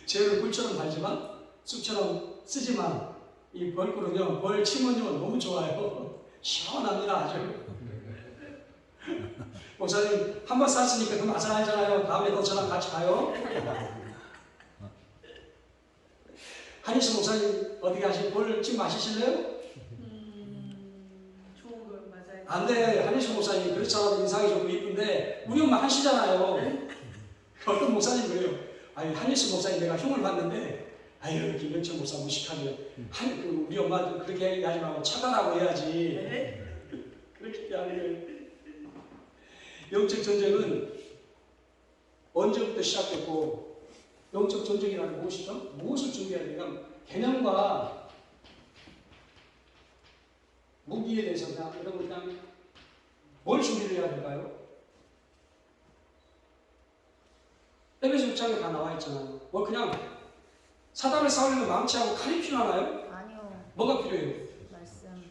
재를 꿀처럼 달지만 쑥처럼 쓰지만 이 벌꿀은요, 벌 침은요 너무 좋아요. 시원합니다 아주. 목사님 한 번 쌌으니까 그 맛을 알잖아요. 다음에 또 저랑 같이 가요. 한희수 목사님 어디 가시? 벌찜 마시실래요? 좋은 걸 맞아요. 안 돼. 한희수 목사님 그렇잖아도 인상이 좋고 이쁜데 우리 엄마 하시잖아요. 어떤 목사님 그래요. 아니 한희수 목사님 내가 흉을 봤는데 아유 김병철 목사 무식하면 우리 엄마도 그렇게 얘기하지 말고 차단하고 해야지. 그렇게 하면 영적 전쟁은 언제부터 시작됐고 영적 전쟁이라는 무엇이죠? 무엇을 준비해야 되냐? 개념과 무기에 대해서 여러분 그냥 뭘 준비를 해야 될까요? 에베소 6장에 다 나와 있잖아요. 뭐 그냥 사단을 싸우려면 망치하고 칼이 필요하나요? 아니요. 뭐가 필요해요?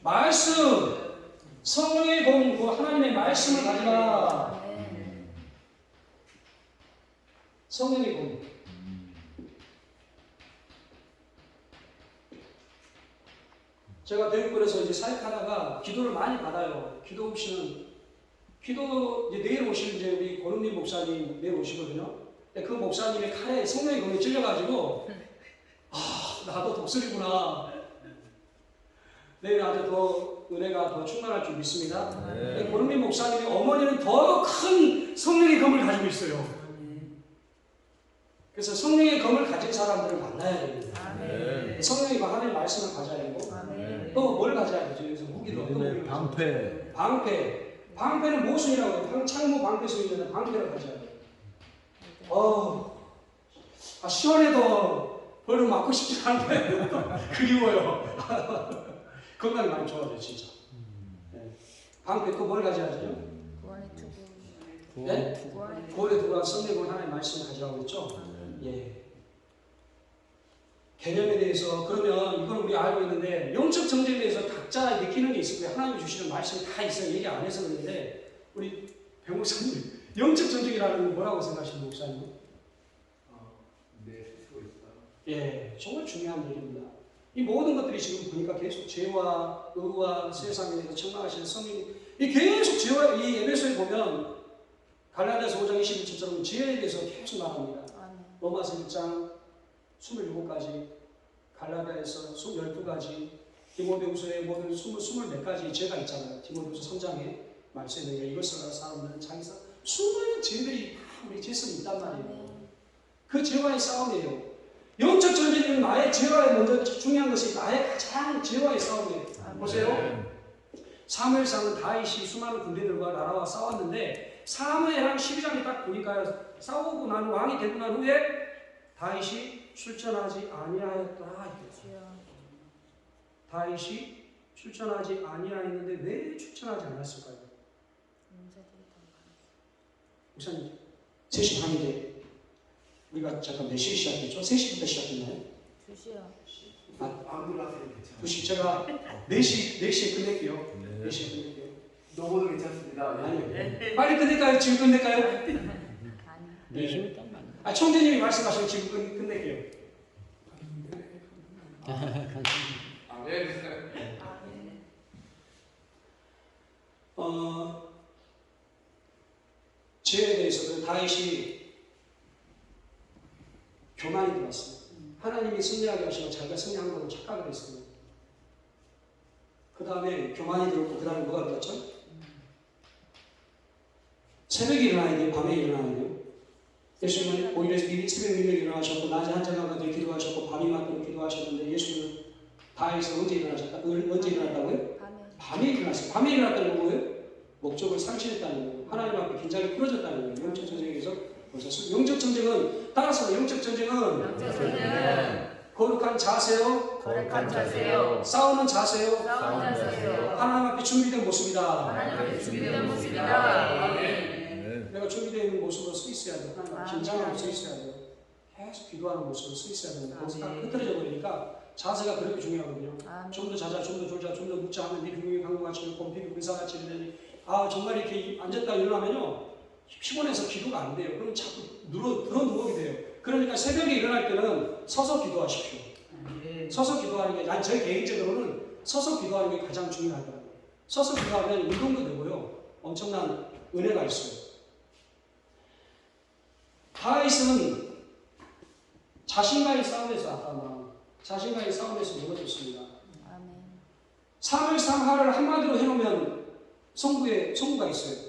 말씀. 성령의 공, 그 하나님의 말씀을 가지라. 아멘. 성령의 공. 제가 대육군에서 이제 사역하다가 기도를 많이 받아요. 기도 없이는 이제 내일 오실 이제 우리 고른민 목사님 내일 오시거든요. 근데 그 목사님의 칼에 성령의 공에 찔려가지고 나도 독수리구나. 내일 아주 더 은혜가 더 충만할 줄 믿습니다. 네. 고른민 목사님의 어머니는 더 큰 성령의 검을 가지고 있어요. 그래서 성령의 검을 가진 사람들을 만나야 됩니다. 아멘. 성령의 검 하나님의 말씀을 가져야 되고 아멘. 또 뭘 가져야 되죠? 그래서 무기도 어떤 믿음의 무기를 방패. 방패는 모순이라고 해요. 창모 방패 쓰이는 방패를 가져야 돼요. 시원해도 벌을 맞고 싶지 않은데 그리워요. 건강이 많이 좋아져요, 진짜. 네. 방패 또 뭘 가져야 되죠? 구원의 투구. 네? 구원의 투구. 구원에 들어간 성령을 하나님의 말씀을 가져가고 있죠. 예. 개념에 대해서 그러면 이건 우리 알고 있는데 영적 전쟁에 대해서 각자 느끼는 게 있을 거예요. 하나님 주시는 말씀이 다 있어요. 얘기 안 해서 그런데 우리 배 목사님 영적 전쟁이라는 건 뭐라고 생각하시는 목사님? 내 스스로 있다. 예, 정말 중요한 얘기입니다. 이 모든 것들이 지금 보니까 계속 죄와 의와 세상에 대해서 책망하시는 성령이 이 계속 죄와 이 에베소에 보면 갈라디아서 5장 21절처럼 죄에 대해서 계속 말합니다. 아멘. 로마서 1장 27가지, 갈라디아에서 12가지, 디모데후서에 모든 20몇 가지 죄가 있잖아요. 디모데후서 3장에 말씀에 이것을 사람들은 자기 수많은 죄들이 다 우리 죄성이 있단 말이에요. 그 죄와의 싸움이에요. 영적 전쟁은 나의 죄와의 먼저 중요한 것이 나의 가장 죄와의 싸움이에요. 보세요. 사무엘상은 다윗이 수많은 군대들과 나라와 싸웠는데 사무엘상 12장에 딱 보니까 싸우고 난 왕이 되고 난 후에 다윗이 출전하지 아니하였더라. 다윗이 출전하지 아니하였는데 왜 출전하지 않았을까요? 목사님 3시 반인데 우리가 잠깐 몇 시에 시작했죠? 3시부터 시작했나요? 2시요. 아무나 하세요. 괜찮아요. 2시 제가 4시에 끝낼게요. 4시에 끝낼게요. 넘어도 괜찮습니다. 아니요. 빨리 끝낼까요? 지금 끝낼까요? 아니. 네 시면 딱 맞네. 아, 총재님이 말씀하시면 지금 끝낼게요. 아멘. 죄에 대해서는 다윗이 교만이 들어왔습니다. 하나님이 승리하게 하시고 자기가 승리한 걸로 착각을 했습니다. 그 다음에 교만이 들었고 그 다음에 뭐가 들었죠? 새벽에 일어나야 돼요? 밤에 일어나야 돼요? 예수님은 오히려 미리 새벽에 일어나셨고 낮에 한정하고 기도하셨고 밤이 맞도록 기도하셨는데 예수님은 다윗은 언제 일어났다고요? 밤에 일어났어요. 밤에 일어났다는 건 뭐예요? 목적을 상실했다는 거예요. 하나님 앞에 긴장이 풀어졌다는 거예요. 영적 전쟁에서 보셨어요? 영적 전쟁은 따라서 영적 전쟁은 거룩한 자세요, 거룩한 자세요. 싸우는 자세요, 싸우는 자세요. 하나님 앞에 준비된 모습이다. 하나님 앞에 준비된 모습이다. 내가 준비되어 있는 모습으로 서 있어야 돼. 하나님 앞에 긴장하고 아멘. 서 있어야 돼. 계속 기도하는 모습으로 서 있어야 됩니다. 거기서 딱 흐트러져 버리니까 자세가 그렇게 중요하거든요. 아멘. 좀 더 자자, 좀 더 졸자, 좀 더 묻자 하면 네 비경이 강구같이 곰피기 군사같이 이러더니 정말 이렇게 앉았다 일어나면요 피곤해서 기도가 안 돼요. 그럼 자꾸 들어 누우게 돼요. 그러니까 새벽에 일어날 때는 서서 기도하십시오. 서서 기도하는 게 난 제 개인적으로는 서서 기도하는 게 가장 중요하더라고요. 서서 기도하면 운동도 되고요 엄청난 은혜가 있어요. 다윗은 자신과의 싸움에서 자신과의 싸움에서 무너졌습니다. 사무엘상 하를 한마디로 해놓으면 성부가 있어요.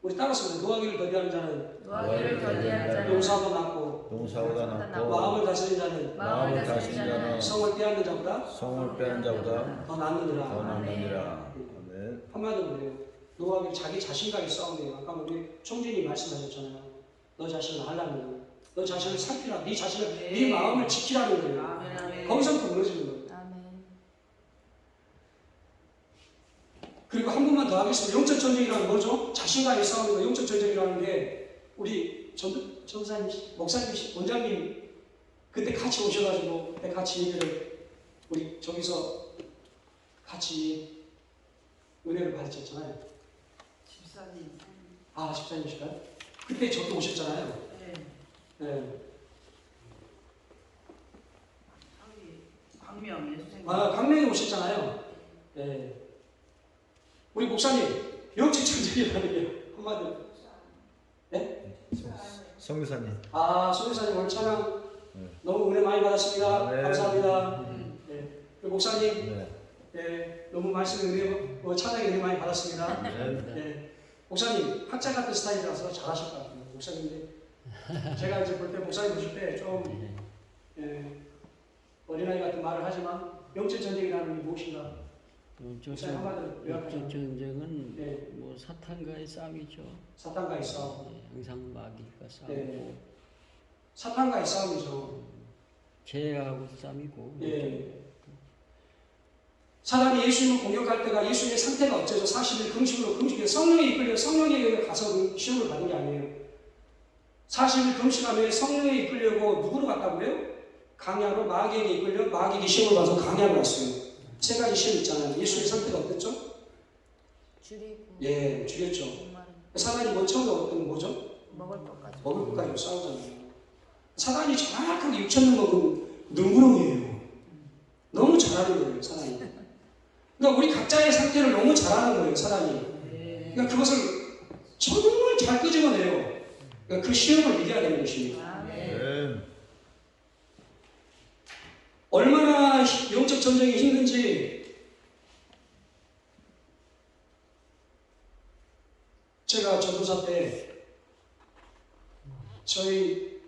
우리 따라서 노하기를 더디하는 자는 노하기를 더디하는 자는 용사보다 낫고 용사보다 낫고 마음을 다스리는 자는 마음을 다스리는 자는 성을 빼앗는 자보다 성을 빼는 자보다 더 낫느니라. 더 낫느니라. 아멘. 한마디로 그래요. 노하기를 자기 자신과의 싸움이에요. 아까 우리 총재님이 말씀하셨잖아요. 너 자신을 하려면 너 자신을 살피라. 네 자신을 네 마음을 지키라는 거예요. 거기서부터 무너지는 거예요. 그리고 한 번만 더 하겠습니다. 영적 전쟁이라는 뭐죠? 자신과의 싸움이고 영적 전쟁이라는 게 우리 전사님, 목사님, 원장님 그때 같이 오셔가지고 그때 같이 예배를 우리 저기서 같이 은혜를 받으셨잖아요. 집사님. 집사님이실까요? 그때 저도 오셨잖아요. 네. 광명 예수님. 강명이 오셨잖아요. 네. 우리 목사님 영적 전쟁이라는 게 한마디로. 네? 성교사님. 소유사님 오늘 찬양 너무 은혜 많이 받았습니다. 네. 감사합니다. 네. 우리 목사님 네. 네, 너무 말씀 은혜, 찬양에 은혜 많이 받았습니다. 네. 목사님 학자 같은 스타일이라서 잘하실 것 같아요. 목사님인데 제가 이제 볼 때 목사님 보실 때 좀 어린아이 같은 말을 하지만 영적 전쟁이라는 게 무엇인가? 목사님 한마디로 요약하시면. 영적 전쟁은 네. 뭐 사탄과의 싸움이죠. 사탄과의 싸움. 항상 마귀가 싸우고 네. 사탄과의 싸움이죠. 죄하고 싸움이고. 예. 사단이 예수님을 공격할 때가 예수님의 상태가 어째서 40일 금식에 성령에 이끌려 성령에게 가서 시험을 받은 게 아니에요. 40일 금식하며 성령에 이끌려고 누구로 갔다고요? 강야로 마귀에게 이끌려 마귀에게 시험을 봐서 강야로 갔어요. 세 가지 시험 있잖아요. 예수님의 상태가 어땠죠? 줄이고. 예, 죽였죠. 사단이 뭐 처음에 어떤 건 뭐죠? 먹을 것까지. 먹을 것까지 싸우잖아요. 사단이 정확하게 6천 먹은 능구렁이에요. 너무 잘하는 거예요, 사단이. 그러니까 우리 각자의 상태를 너무 잘하는 거예요, 사단이. 그러니까 그것을 정말 잘 끄집어내요. 그러니까 그 시험을 이겨야 되는 것입니다. 얼마나 영적 전쟁이 힘든지 제가 전도사 때 저희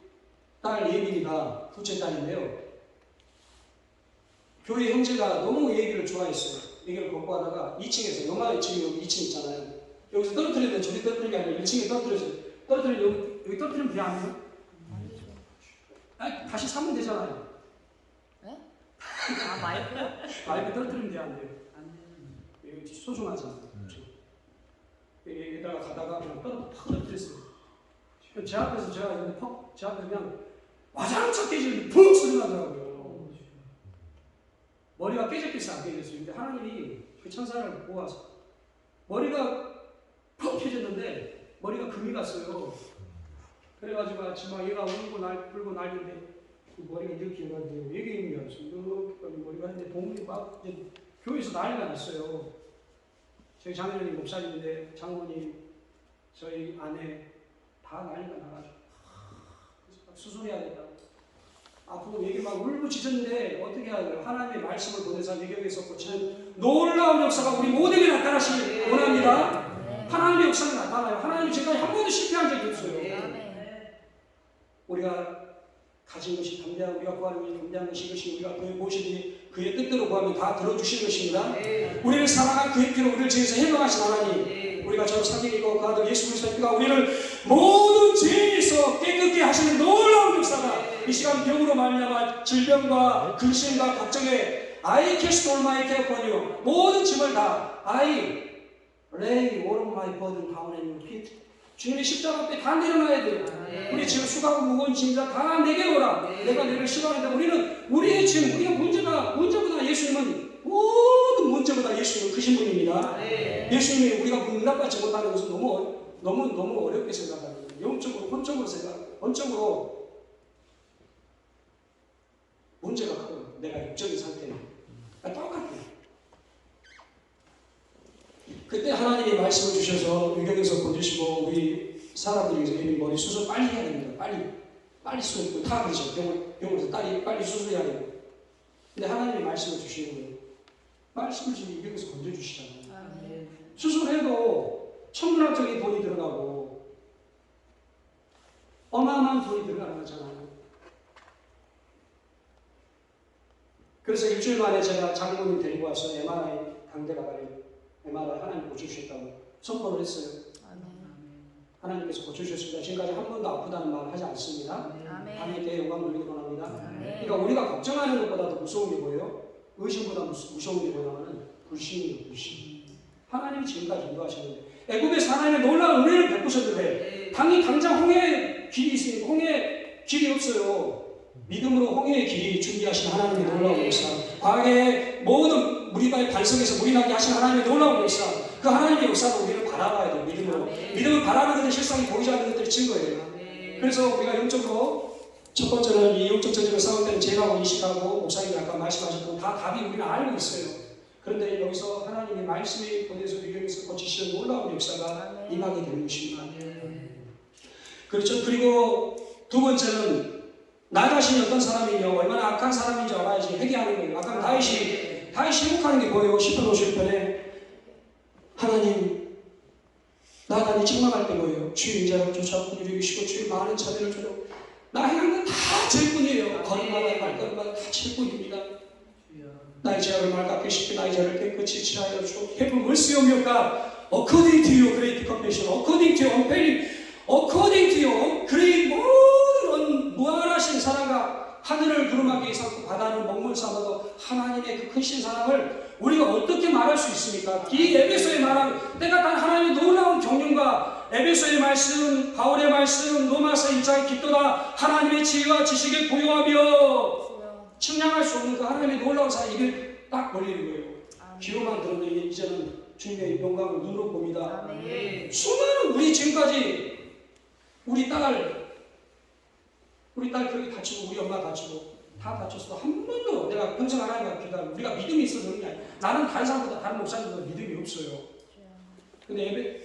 딸 예빈이가 둘째 딸인데요. 교회 형제가 너무 얘기를 좋아했어요. 얘기를 걷고 하다가 2층에서 영화 지금 여기 2층 있잖아요. 여기서 떨어뜨리면 저리 떨어뜨리는 게 아니라 1층에 떨어뜨려서 떨어뜨리면 여기 떨어뜨리면 돼 안 돼요? 다시 사면 되잖아요. 네? 아 마이크? 마이크 떨어뜨리면 돼 안 돼요? 안 되는. 이거 소중하잖아요. 여기다가 가다가 그냥 팍 떨어뜨렸어요. 제 앞에서 제가 있는데 제 앞에서 그냥 와장창 깨지는데 푹 소리 나더라고요. 머리가 깨졌겠어요, 안 깨졌어요. 근데 하나님이 그 천사를 모아서 머리가 푹 깨졌는데 머리가 금이 갔어요. 그래가지고 아침에 얘가 울고 날리는데 그 머리가 이렇게 해가지고 얘기 있는 게 없어요. 이렇게 머리가 했는데 동물이 막 이제 교회에서 난리가 났어요. 저희 장로님 목사님인데 장모님 저희 아내 다 난리가 나가지고 수술해야겠다. 앞으로 얘기 막 울부짖었는데 어떻게 해야 돼요? 하나님의 말씀을 보내서 내경에서 고치는 놀라운 역사가 우리 모두에게 나타나시길 원합니다. 하나님의 역사가 나타나요. 하나님 지금까지 한 번도 실패한 적이 없어요. 우리가 가진 것이 담대한 우리가 구하는 것이 담대한 것이 이것이 우리가 그의 모시니 그의 뜻대로 구하면 다 들어주시는 것입니다. 우리를 사랑한 그의 피로 우리를 죄에서 해방하신 하나님, 우리가 저를 사귀고 그 아들 예수 그리스도의 피가 우리를 모든 죄에서 깨끗게 하시는 놀라운 역사가 이 시간 병으로 말미암아 질병과 근심과 걱정에 I cast all my care upon you, 모든 짐을 다 I lay all of my burden down at your feet. 주님의 십자가 앞에 다 내려놔야 돼요. 우리 지금 수고하고 무거운 짐자 다 내게 오라. 내가 너를 싫어하는데 우리는 우리의 짐, 우리가 문제보다 예수님은 모든 문제보다 예수님은 크신 분입니다. 예수님이 우리가 문답받지 못하는 것은 너무 어렵게 생각합니다. 영적으로, 혼적으로 문제가 커요. 내가 육적인 상태는 똑같아요. 그때 하나님이 말씀을 주셔서 유경에서 보여주시고 우리 사람들이 이미 머리 수술 빨리 해야 됩니다. 빨리 수술 다 그러죠. 병원에서 빨리 수술해야 돼요. 근데 하나님이 말씀을 주시는 거예요. 말씀을 지금 유경에서 건져주시잖아요. 수술해도 천문학적인 돈이 들어가고 어마어마한 돈이 들어가는 거잖아요. 그래서 일주일 만에 제가 장모님 데리고 와서 MRI 강대 가발에 MRI 하나님 고쳐주셨다고 선포를 했어요. 하나님께서 고쳐주셨습니다. 지금까지 한 번도 아프다는 말을 하지 않습니다. 하나님께 영광 돌리기 원합니다. 그러니까 우리가 걱정하는 것보다 더 무서운 게 뭐예요? 의심보다 무서운 게 뭐냐면 불신이에요. 불신. 하나님이 지금까지 인도하셨는데 애굽에서 하나님의 놀라운 은혜를 베푸셨는데 당장 홍해의 길이 있으니까 홍해의 길이 없어요. 믿음으로 홍해의 길이 준비하신 하나님의 놀라운 역사, 과거의 모든 무리바의 반석에서 물이 나게 하신 하나님의 놀라운 역사, 그 하나님의 역사도 우리를 바라봐야 돼요. 믿음을 바라는 것은 실상이 보이지 않는 것들이 증거예요. 그래서 우리가 영적으로 첫 번째는 이 영적 전쟁을 싸울 때는 제가고 이식하고 목사님이 아까 말씀하셨던 다 답이 우리는 알고 있어요. 그런데 여기서 하나님의 말씀이 보내서 유경에서 고치시는 놀라운 역사가 임하게 되는 것입니다. 그렇죠. 그리고 두 번째는 나 자신이 어떤 사람이며 얼마나 악한 사람인지 알아야지 회개하는 거예요. 아까 다윗이 회복하는 게 뭐예요? 10편 50편에 하나님 나단이 책망할 때 뭐예요? 주의 인자를 쫓아오고 이루시고 주의 많은 자비를 주려 나 행한 건 다 죄뿐이에요. 걸음마다 발걸음마다 다 죄뿐입니다. 나의 죄악을 맑게 씻게 나의 죄를 깨끗이 칠하여 주고 Have mercy on me, God, according to your great compassion, according to your unfailing, according to your great 모든 무한하신 사랑과 하늘을 구름하게 삼고 바다를 먹물 삼아도 하나님의 그 크신 사랑을 우리가 어떻게 말할 수 있습니까? 이 에베소의 말한 때가 단 하나님의 놀라운 경륜과 에베소의 말씀, 바울의 말씀, 로마서 1장의 기도가 하나님의 지혜와 지식을 보유하며 측량할 수 없는 그 하나님의 놀라운 사랑 입을 딱 벌리는 거예요. 귀로만 들었는데 이제는 주님의 영광을 눈으로 봅니다. 수많은 우리 지금까지 우리 딸 그렇게 다치고 우리 엄마 다치고 다 다쳤어도 한 번도 내가 평생 하나님 앞에 기도하고 우리가 믿음이 있어서 그런 게 아니야. 나는 다른 사람보다 다른 목사님보다 믿음이 없어요. 근데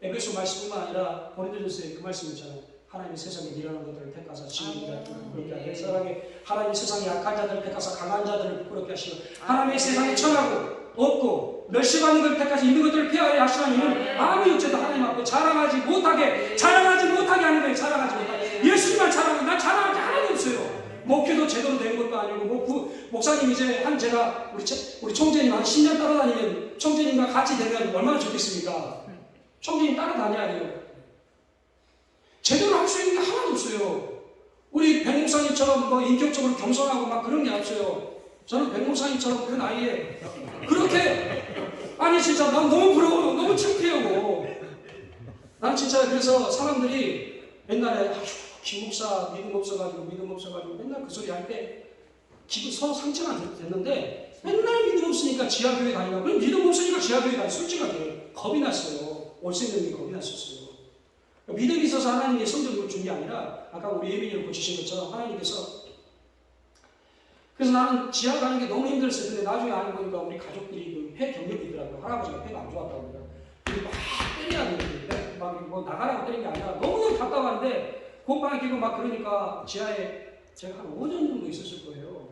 에베소 말씀뿐만 아니라 고린도전서에 그 말씀 있잖아요. 하나님이 세상에 미련한 것들을 택하사 지혜를 부끄럽게 하시고 하나님이 세상에 약한 자들을 택하사 강한 자들을 부끄럽게 하시고 하나님이 세상에 천하고 없고 멸시받는 것을 택하사 있는 것들을 피하려 하시는 이는 아무 육체도 하나님 앞에 자랑하지 못하게 하는 거예요. 자랑하지 못하게. 예수님만 자랑하고 난 자랑할 게 하나도 없어요. 목회도 제대로 된 것도 아니고 목사님 이제 제가 우리 총재님 한 10년 따라다니면 총재님과 같이 되면 얼마나 좋겠습니까? 총재님 따라다녀야 돼요. 제대로 할 수 있는 게 하나도 없어요. 우리 백 목사님처럼 뭐 인격적으로 겸손하고 막 그런 게 없어요. 저는 백 목사님처럼 그 나이에 그렇게 아니 진짜 난 너무 부러워, 너무 창피하고 난 진짜 그래서 사람들이 옛날에 김 목사 믿음 없어가지고 맨날 그 소리 할 때 기분 서로 상처가 됐는데 맨날 믿음 없으니까 지하교회 다니고 그럼 믿음 없으니까 지하교회 다니고 솔직하게 겁이 났어요. 올 수 있는 게 겁이 났었어요. 믿음이 있어서 하나님의 성적을 준 게 아니라 아까 우리 예민이를 고치신 것처럼 하나님께서 그래서 나는 지하 가는 게 너무 힘들었어요. 근데 나중에 알고 보니까 우리 가족들이 그 폐 경력이 있더라고요. 할아버지가 폐가 안 좋았다고 그래요. 막 때려야 되는데 막뭐 나가라고 때린 게 아니라 너무 답답한데 곰팡이 끼고 막 그러니까 지하에 제가 한 5년 정도 있었을 거예요.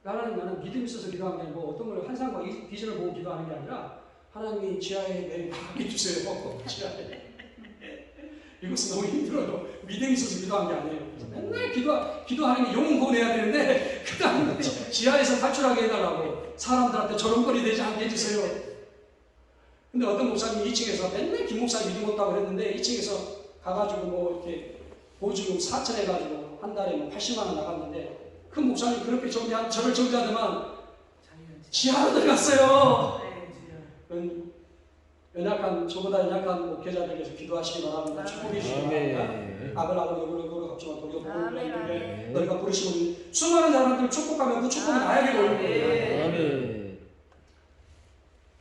나는 믿음이 있어서 기도한 게 아니고 어떤 걸 환상과 비전을 보고 기도하는 게 아니라 하나님이 지하에 내일 가게 주세요. 지하에. 이것은 너무 힘들어요. 믿음이 있어서 기도한 게 아니에요. 맨날 기도하는 게 영혼 구원해야 되는데 그 다음 지하에서 탈출하게 해달라고 사람들한테 저런거리 되지 않게 해주세요. 근데 어떤 목사님이 2층에서 맨날 김 목사 믿음 없다고 그랬는데 2층에서 가가지고 뭐 이렇게 보증금 4천 해가지고 한 달에 뭐 80만 원 나갔는데 그 목사님 그렇게 저를 정죄하더만 지하로 들어갔어요. 저보다 연약한 목회자들께서 기도하시기 바랍니다. 축복해 주시기 바랍니다. 아글아글 걱정하 도리어 너희가 부르시면 수많은 사람들 축복하면 그 축복이 나에게 오는 거예요.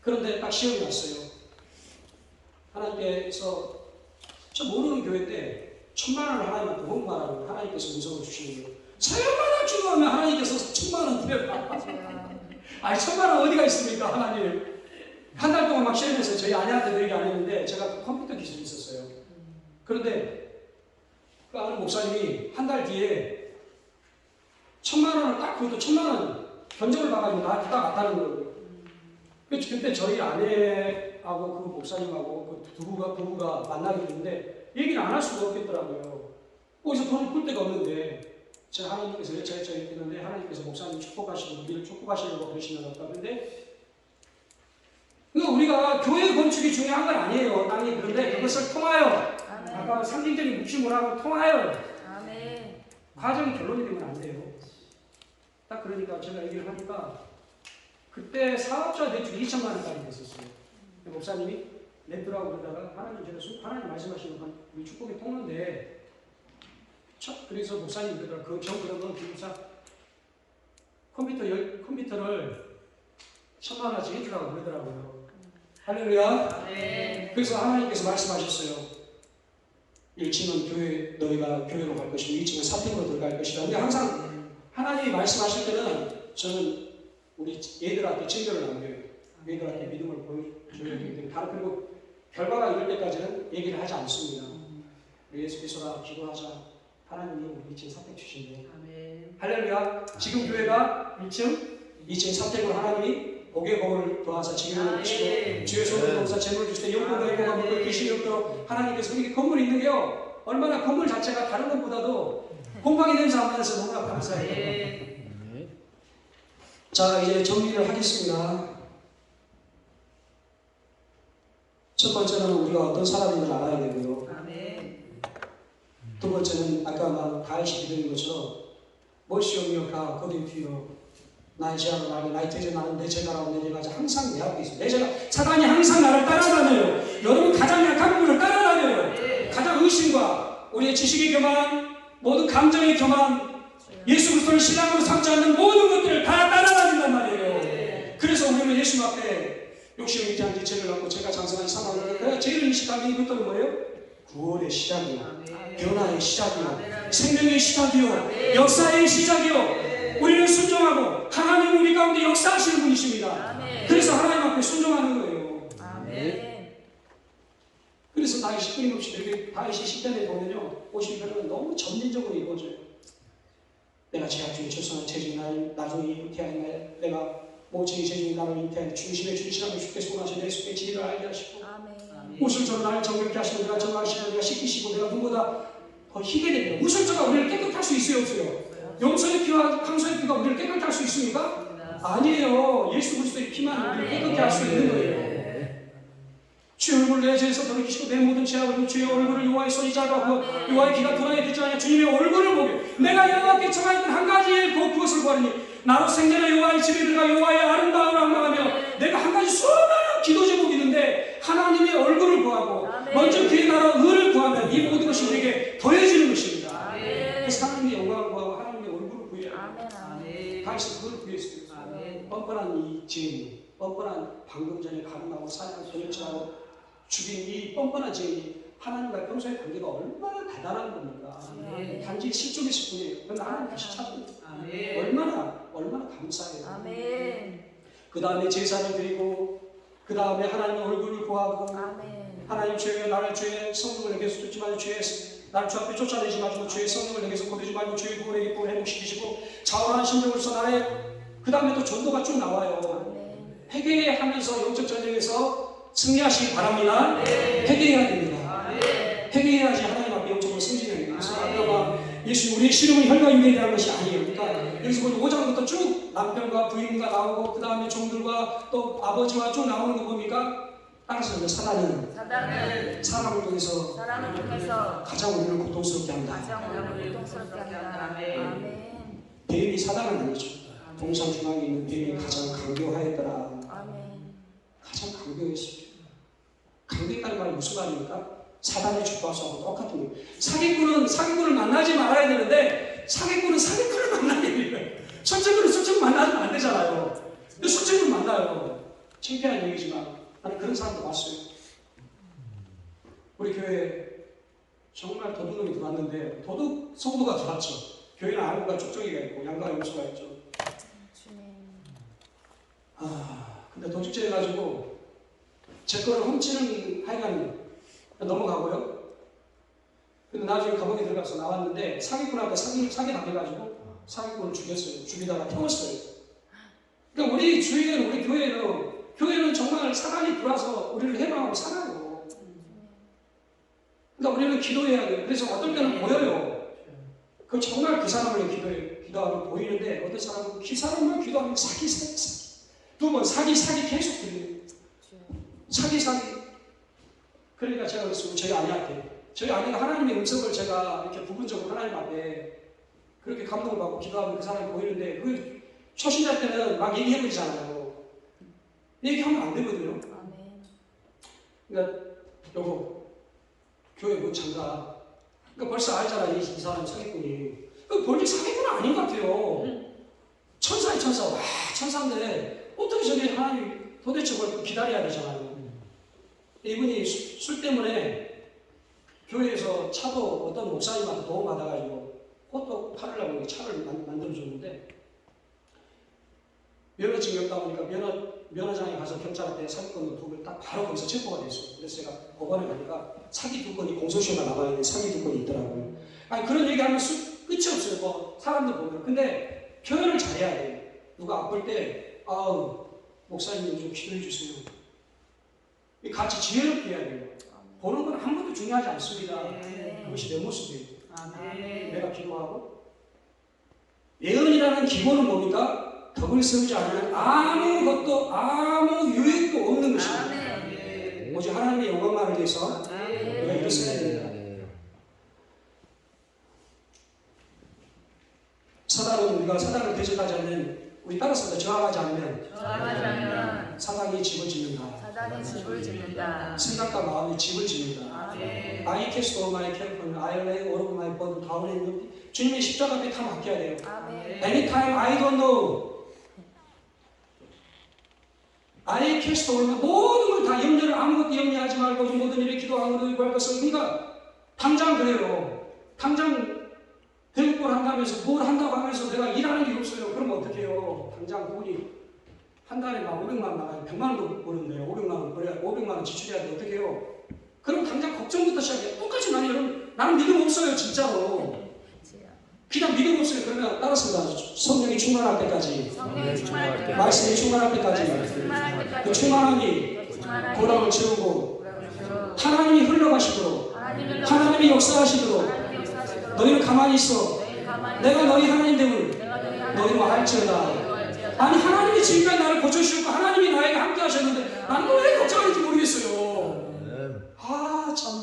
그런데 딱 시험이 왔어요. 하나님께서 저 모르는 교회인데 1,000만 원을 하나님한테 헌금하라고 하나님께서 음성을 주시는 거예요. 사역만 주고하면 하나님께서 1,000만 원 드려요. 아니 1,000만 원 어디가 있습니까 하나님. 한 달 동안 막 시험했어요. 저희 아내한테 그 얘기 안 했는데 제가 그 컴퓨터 기술이 있었어요. 그런데 그 아는 목사님이 한 달 뒤에 1,000만 원을 딱 그것도 1,000만 원 견적을 봐가지고 나한테 딱 왔다는 거예요. 그때 저희 아내하고 그 목사님하고 그 부부가 만나게 됐는데 얘기를 안 할 수가 없겠더라고요. 거기서 돈을 풀 데가 없는데 제가 하나님께서 여차여차 했는데 하나님께서 목사님 축복하시고 우리를 축복하시려고 그러시는 것 같은데 그러니까 우리가 교회 건축이 중요한 건 아니에요. 땅이 그런데 그것을 통하여 아까 상징적인 묵심을 하고 통하여 과정이 결론이 되면 안 돼요. 딱 그러니까 제가 얘기를 하니까 그때 사업자 대출이 2천만 원까지 됐었어요. 목사님이 냈더라고 그러다가 하나님 말씀하시는 우리 축복이 통하는데 그래서 목사님이 그러더라고 그러면 김사 컴퓨터를 1,000만 원씩 해주라고 그러더라고요. 할렐루야. 그래서 하나님께서 말씀하셨어요. 1층은 교회 너희가 교회로 갈 것이고 2층은 사택으로 들어갈 것이다. 근데 항상 하나님이 말씀하실 때는 저는 우리 얘들한테 증거를 남겨요. 얘들한테 믿음을 보여줘야 되기 때문에 그리고 결과가 이럴 때까지는 얘기를 하지 않습니다. 우리 예수 그리스도가 기도하자. 하나님이 우리 2층 사택 주신대. 할렐루야. 지금 교회가 1층, 2층 사택으로 하나님이 복의 복을 더하사 지금을 주시고 주의 손으로 동사 재물을 주시되 영광과 영광과 복을 귀신이 없도록 하나님께서 우리 건물이 있는 게요. 얼마나 건물 자체가 다른 것보다도 곰팡이 냄새 안 나서 너무나 감사해요. 자 이제 정리를 하겠습니다. 첫 번째는 우리가 어떤 사람인지 알아야 되고요. 두 번째는 아까 다윗이 기도한 것처럼 머시오미어가 거듭 뒤로 나의 죄악을 알고 나의 죄를 나는 내 죄가라고 내 죄가 항상 내 앞에 있어요. 내 죄가 사단이 항상 나를 따라다녀요. 여러분 가장 약한 부분을 따라다녀요. 가장 의심과 우리의 지식의 교만, 모든 감정의 교만, 예수 그리스도를 신앙으로 삼지 않는 모든 것들을 다 따라다닌단 말이에요. 그래서 우리는 예수 앞에 욕심을 인지한지 죄를 갖고 죄가 장성한 사망을 죄를 인식하면 이것들은 뭐예요? 구원의 시작이요, 변화의 시작이요, 생명의 시작이요, 역사의 시작이요. 우리는 순종하고 하나님은 우리 가운데 역사하시는 분이십니다. 그래서 하나님 앞에 순종하는 거예요. 그래서 그래서 다윗이 끊임없이 이렇게 다윗이 10편에 보면요 50편은 너무 점진적으로 이루어져요. 내가 제약 중에 최선한 체중이 나중에 잉태하였나요? 내가 모친이 체중이 나를 잉태하여 중심에 준실하며 주께서 원하시는 내 속에 지혜를 알게 하시고 우슬처럼 나를 정결케 하시고 내가 정하시고 내가 씻기시고 내가 눈보다 더 희게 됩니다. 우슬처가 우리를 깨끗할 수 있어요 없어요? 용서의 피와 항소의 피가 우리를 깨끗게 할 수 있습니까? 아니에요. 예수 그리스도의 피만 우리를 깨끗게 할 수 있는 거예요. 주의 얼굴을 내 죄에서 돌이키시고 내 모든 죄악을 그리고 주의 얼굴을 여호와의 손이 잡았고 여호와의 귀가 도랑에 듣지 않냐 주님의 얼굴을 보게 내가 여호와께 청하였던 한 가지의 그것을 구하니 나로 생전에 여호와의 집에 들어가 여호와의 아름다움을 앙망하며 내가 한 가지 수많은 기도 제목이 있는데 하나님의 얼굴을 구하고 먼저 그의 나라 의를 구하면 이 모든 것이 우리에게 더해지는 것입니다. 그래서 하나님의 영광을 구하고 하나님의 얼굴을 구해야 다시 그걸 구했어요. 뻔뻔한 이 죄인, 뻔뻔한 방금 전에 가늠하고 사냥하고 도둑질하고 죽인 이 뻔뻔한 죄인이 하나님과 평소의 관계가 얼마나 대단한 겁니까? 단지 실족했을 뿐이에요. 그런데 하나님 다시 찾습니다. 얼마나 감사해요. 그 다음에 제사를 드리고 그 다음에 하나님의 얼굴을 구하고 하나님 주여 나를 주의 성령을 내게서 쫓지 말고 주의 나를 주 앞에 쫓아내지 마시고 주의 성령을 내게서 거두지 말고 주의 구원의 기쁨을 회복시키시고 자원한 심령으로서 나의 그 다음에 또 전도가 쭉 나와요. 회개하면서 영적 전쟁에서 승리하시기 바랍니다. 회개해야 됩니다. 회개해야지 하나님 앞에 영적으로 승진해야 됩니다. 그래서 아까 예수 우리의 실험은 혈과 육에 대한 것이 아니에요. 그러니까 여기서 보면 5장부터 쭉 남편과 부인과 나오고 그 다음에 종들과 또 아버지와 쭉 나오는 거 보니까 따라서 사단은 사람을 통해서 가장 우리를 고통스럽게 한다. 뱀이 사단은 아니죠. 동상 중앙에 있는 뱀이 가장 강교하였더라. 가장 강교했습니다. 강교했다는 말이 무슨 말입니까? 사단의 주파수하고 똑같은 거예요. 사기꾼을 만나지 말아야 되는데 사기꾼을 만나야 돼요. 술집을 만나면 안 되잖아요. 근데 술집을 만나요. 창피한 얘기지만 나는 그런 사람도 봤어요. 우리 교회에 정말 도둑놈이 들어왔는데 도둑 성도가 들어왔죠. 교회는 아무가 쪽쪽이가 있고 양가 용수가 있죠. 근데 도둑질해가지고 제 거를 훔치는 하여간 넘어가고요. 근데 나중에 감옥에 들어가서 나왔는데 사기꾼한테 사기 당해가지고 사기꾼을 죽였어요. 죽이다가 태웠어요. 그러니까 우리 주위에는 우리 교회는 정말 사단이 들어와서 우리를 해방하고 살아요. 그러니까 우리는 기도해야 돼요. 그래서 어떨 때는 보여요. 그 정말 그 사람을 기도하면 보이는데 어떤 사람은 그 사람만 기도하면 사기. 두 번 사기 계속 들려요. 사기. 그러니까 제가 그랬어요. 저희 아내가 하나님의 음성을 제가 이렇게 부분적으로 하나님 앞에 그렇게 감동을 받고 기도하면 그 사람이 보이는데 그 초신자 때는 막 얘기해버리잖아요. 얘기하면 안 되거든요. 그러니까 여보 교회 못 참가. 그러니까 벌써 알잖아 이 사람 사기꾼이. 본질 사기꾼은 아닌 것 같아요. 천사. 와 천사인데 어떻게 저게 하나님 도대체 뭘 기다려야 되잖아요. 이분이 술 때문에 교회에서 차도 어떤 목사님한테 도움받아가지고 그것도 팔으려고 차를 만들어줬는데 면허증이 없다 보니까 면허장에 가서 경찰한테 사기꾼 두 건 딱 바로 거기서 체포가 됐어요. 그래서 제가 법원에 가니까 사기 두 건이 공소시효가 나가는데 사기 두 건이 있더라고요. 아니 그런 얘기하면 끝이 없어요. 뭐 사람들 보면. 근데 표현을 잘해야 돼요. 누가 아플 때 목사님 좀 기도해 주세요. 같이 지혜롭게 해야 돼요. 보는 건 한 번도 중요하지 않습니다. 그것이 내 모습이에요. 내가 기도하고 예언이라는 기본은 뭡니까? 덕을 세우지 않으면 아무것도 아무 유익도 없는 것입니다. 오직 하나님의 영광만을 위해서 우리가 일을 써야 됩니다. 우리가 사단을 대적하지 않으면 우리 따라서 저항하지 않으면 사단이 집을 짓는다. 생각과 마음이 집을 짓는다. I cast all my care upon you. I lay all of my burden down in you. 주님의 십자가 앞에 다 맡겨야 돼요. Anytime I don't know. I cast all 모든 걸 다 염려를 아무것도 염려하지 말고 이 모든 일에 기도하고 구할 것을. 그러니까 당장 그래요. 당장 대국을 한다면서 뭘 한다고 하면서 내가 일하는 게 없어요. 그럼 어떻게 해요? 당장 돈이 한 달에 막 500만 원 나가요. 100만 원도 못 버는데요. 500만 원 지출해야 돼. 어떻게 해요? 그럼 당장 걱정부터 시작해. 똑같이 나는 믿음 없어요, 진짜로. 그냥 믿음 없으면 그러면 따랐습니다. 성령이 충만할 때까지, 성령이 충만할 때까지, 말씀이 충만할 때까지, 그 충만함이 보람을 채우고 하나님이 흘러가시도록, 하나님이 역사하시도록 너희는 가만히 있어. 내가 너희 하나님됨을 너희는 알지어다. 아니 하나님이 지금까지 나를 고쳐주셨고 하나님이 나에게 함께 하셨는데 나는 왜 걱정하는지 모르겠어요. 아 참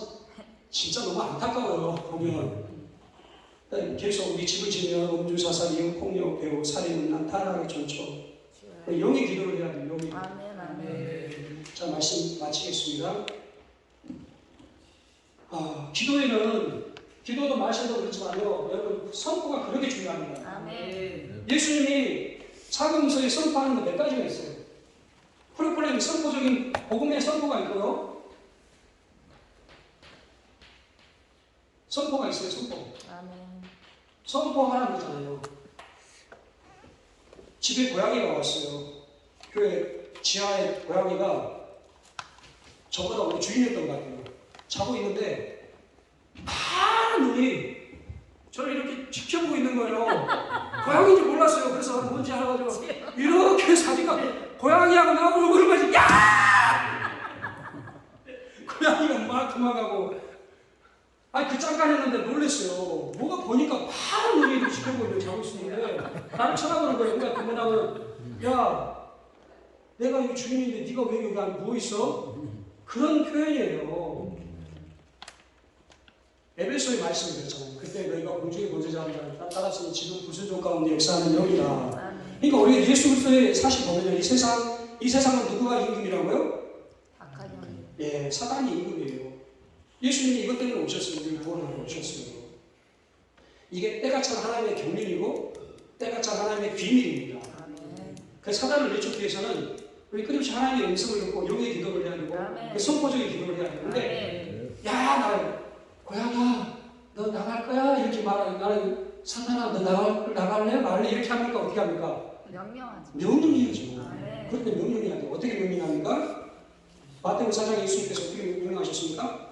진짜 너무 안타까워요. 보면 계속 우리 집을 지면 음주, 사살, 이혼, 폭력, 배우, 살인, 난 타락의 전초. 영의 기도를 해야 돼요. 영의 기도. 자, 말씀 마치겠습니다. 기도도 마셔도 그렇지만요, 여러분 선포가 그렇게 중요합니다. 아멘. 예수님이 사도행서에 선포하는 거 몇 가지가 있어요. 프로클레임 선포적인 복음의 선포가 있고요. 선포가 있어요. 아멘. 선포하라는 거잖아요. 집에 고양이가 왔어요. 교회 지하에 고양이가 저보다 우리 주인이었던 것 같아요. 자고 있는데 파란 눈이 저를 이렇게 지켜보고 있는 거예요. 고양이인지 몰랐어요. 그래서 뭔지 알아가지고 이렇게 자기가 고양이하고 나오고 그런 거지. 야! 고양이가 막 도망가고. 아니 그 잠깐 했는데 놀랬어요. 뭐가 보니까 파란 눈이 이렇게 지켜보고 있는 자고 있었는데 나를 쳐다보는 거예요. 그러니까 그분하고 야 내가 이 주인인데 네가 왜 여기 안 누워있어? 그런 표현이에요. 에베소의 말씀이 그렇잖아요. 그때 너희가 공중의 권세자를 따랐으니 지금 불순종 가운데 역사하는 영이다. 그러니까 우리가 예수 그리스도의 사실 보면 이 세상은 누구가 임금이라고요? 예, 사단이 임금이에요. 예수님이 이것 때문에 오셨어요. 우리를 구원하러 오셨어요. 이게 때가 찬 하나님의 경륜이고 때가 찬 하나님의 비밀입니다. 그 사단을 내쫓기 위해서는 우리 끊임없이 하나님의 음성을 듣고 영의 기도를 해야 되고 그 선포적인 기도를 해야 되는데 야, 나 고양아 너 나갈 거야? 이렇게 말하는 나는 사단아 너 나갈래? 말래? 이렇게 합니까? 어떻게 합니까? 명령하지. 명령이죠. 그런데 명령이 안 돼. 어떻게 명령합니까? 마태복음 4장에 예수님께서 어떻게 명령하셨습니까?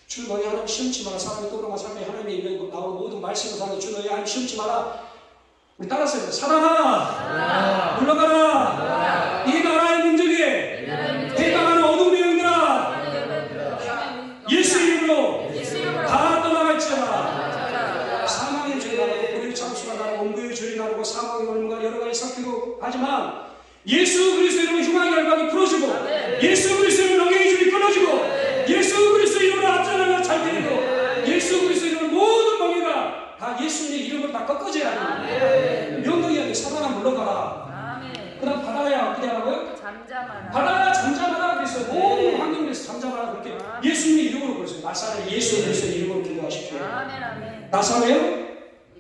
주 너희 하나님 시험치 마라. 사람의 또롱한 삶에 하나님의 이름에 나오는 모든 말씀을 사는 주 너희 하나님 시험치 마라. 우리 따랐어요. 사단아 물러가라. 이 나라의 문제에 대강하는 어둠의 영들아 예수 이름으로 다 떠나갈지어다. 사망의 죄가 나고 불의의 참수가 나고 원고의 죄이 나고 사망의 원무가 여러 가지 섞이고 하지만 예수 그리스도 이름으로 흉악의 결박이 풀어지고 예수 그리스도 이름으로 영의 줄이 끊어지고 예수 그리스도 이름으로 앞전하가 잘 되고 예수 그리스도 이름으로 모든 멍에가 다 예수님의 이름으로 다 꺾어져야 돼요. 명령해야 돼. 사단아 물러가라. 그 다음 바다야 어떻게 하라고요? 잠잠하라. 바다야 잠잠하라 그랬어요. 모든 환경에서 잠잠하라 그렇게 예수님의 이름으로 그랬어요. 나사렛 예수 그리스도 이름으로 기도하십시오. 나사렛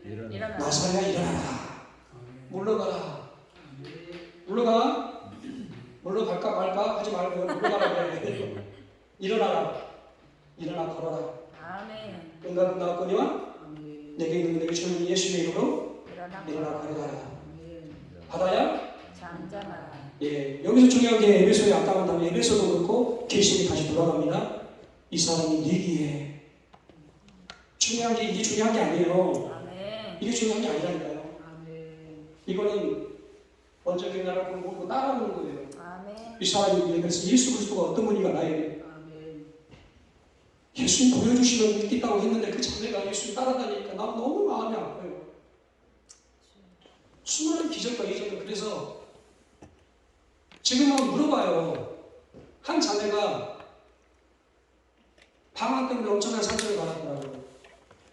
일어나. 나사렛 일어나라. 물러가라. 물러갈까 말까 하지 말고 물러가라 그래. 일어나라. 일어나 걸어라. 아멘. 응답 나왔거니와 내게 있는 내게 주는 예수의 이름으로 일어나 걸어가라. 바다야 잠잠하라. 예, 여기서 중요한 게 에베소에 아까 한 다음에 에베소도 그렇고 계시록이 다시 돌아갑니다. 이 사람이 네기에 중요한 게 이게 중요한 게 아니에요. 아멘. 이게 중요한 게 아니라니까요. 아멘. 이거는 원적인 나라를 보고 따라오는 거예요. 아멘. 이 사람이 그래서 예수 그리스도가 어떤 분인가 나에게 아멘. 예수님 보여주시면 믿겠다고 했는데 그 자매가 예수님 따라다니니까 나 너무 마음이 아파요. 수많은 기적과 이적을 그래서 지금은 물어봐요. 한 자매가 방황 때문에 엄청난 상처를 받았더라고요.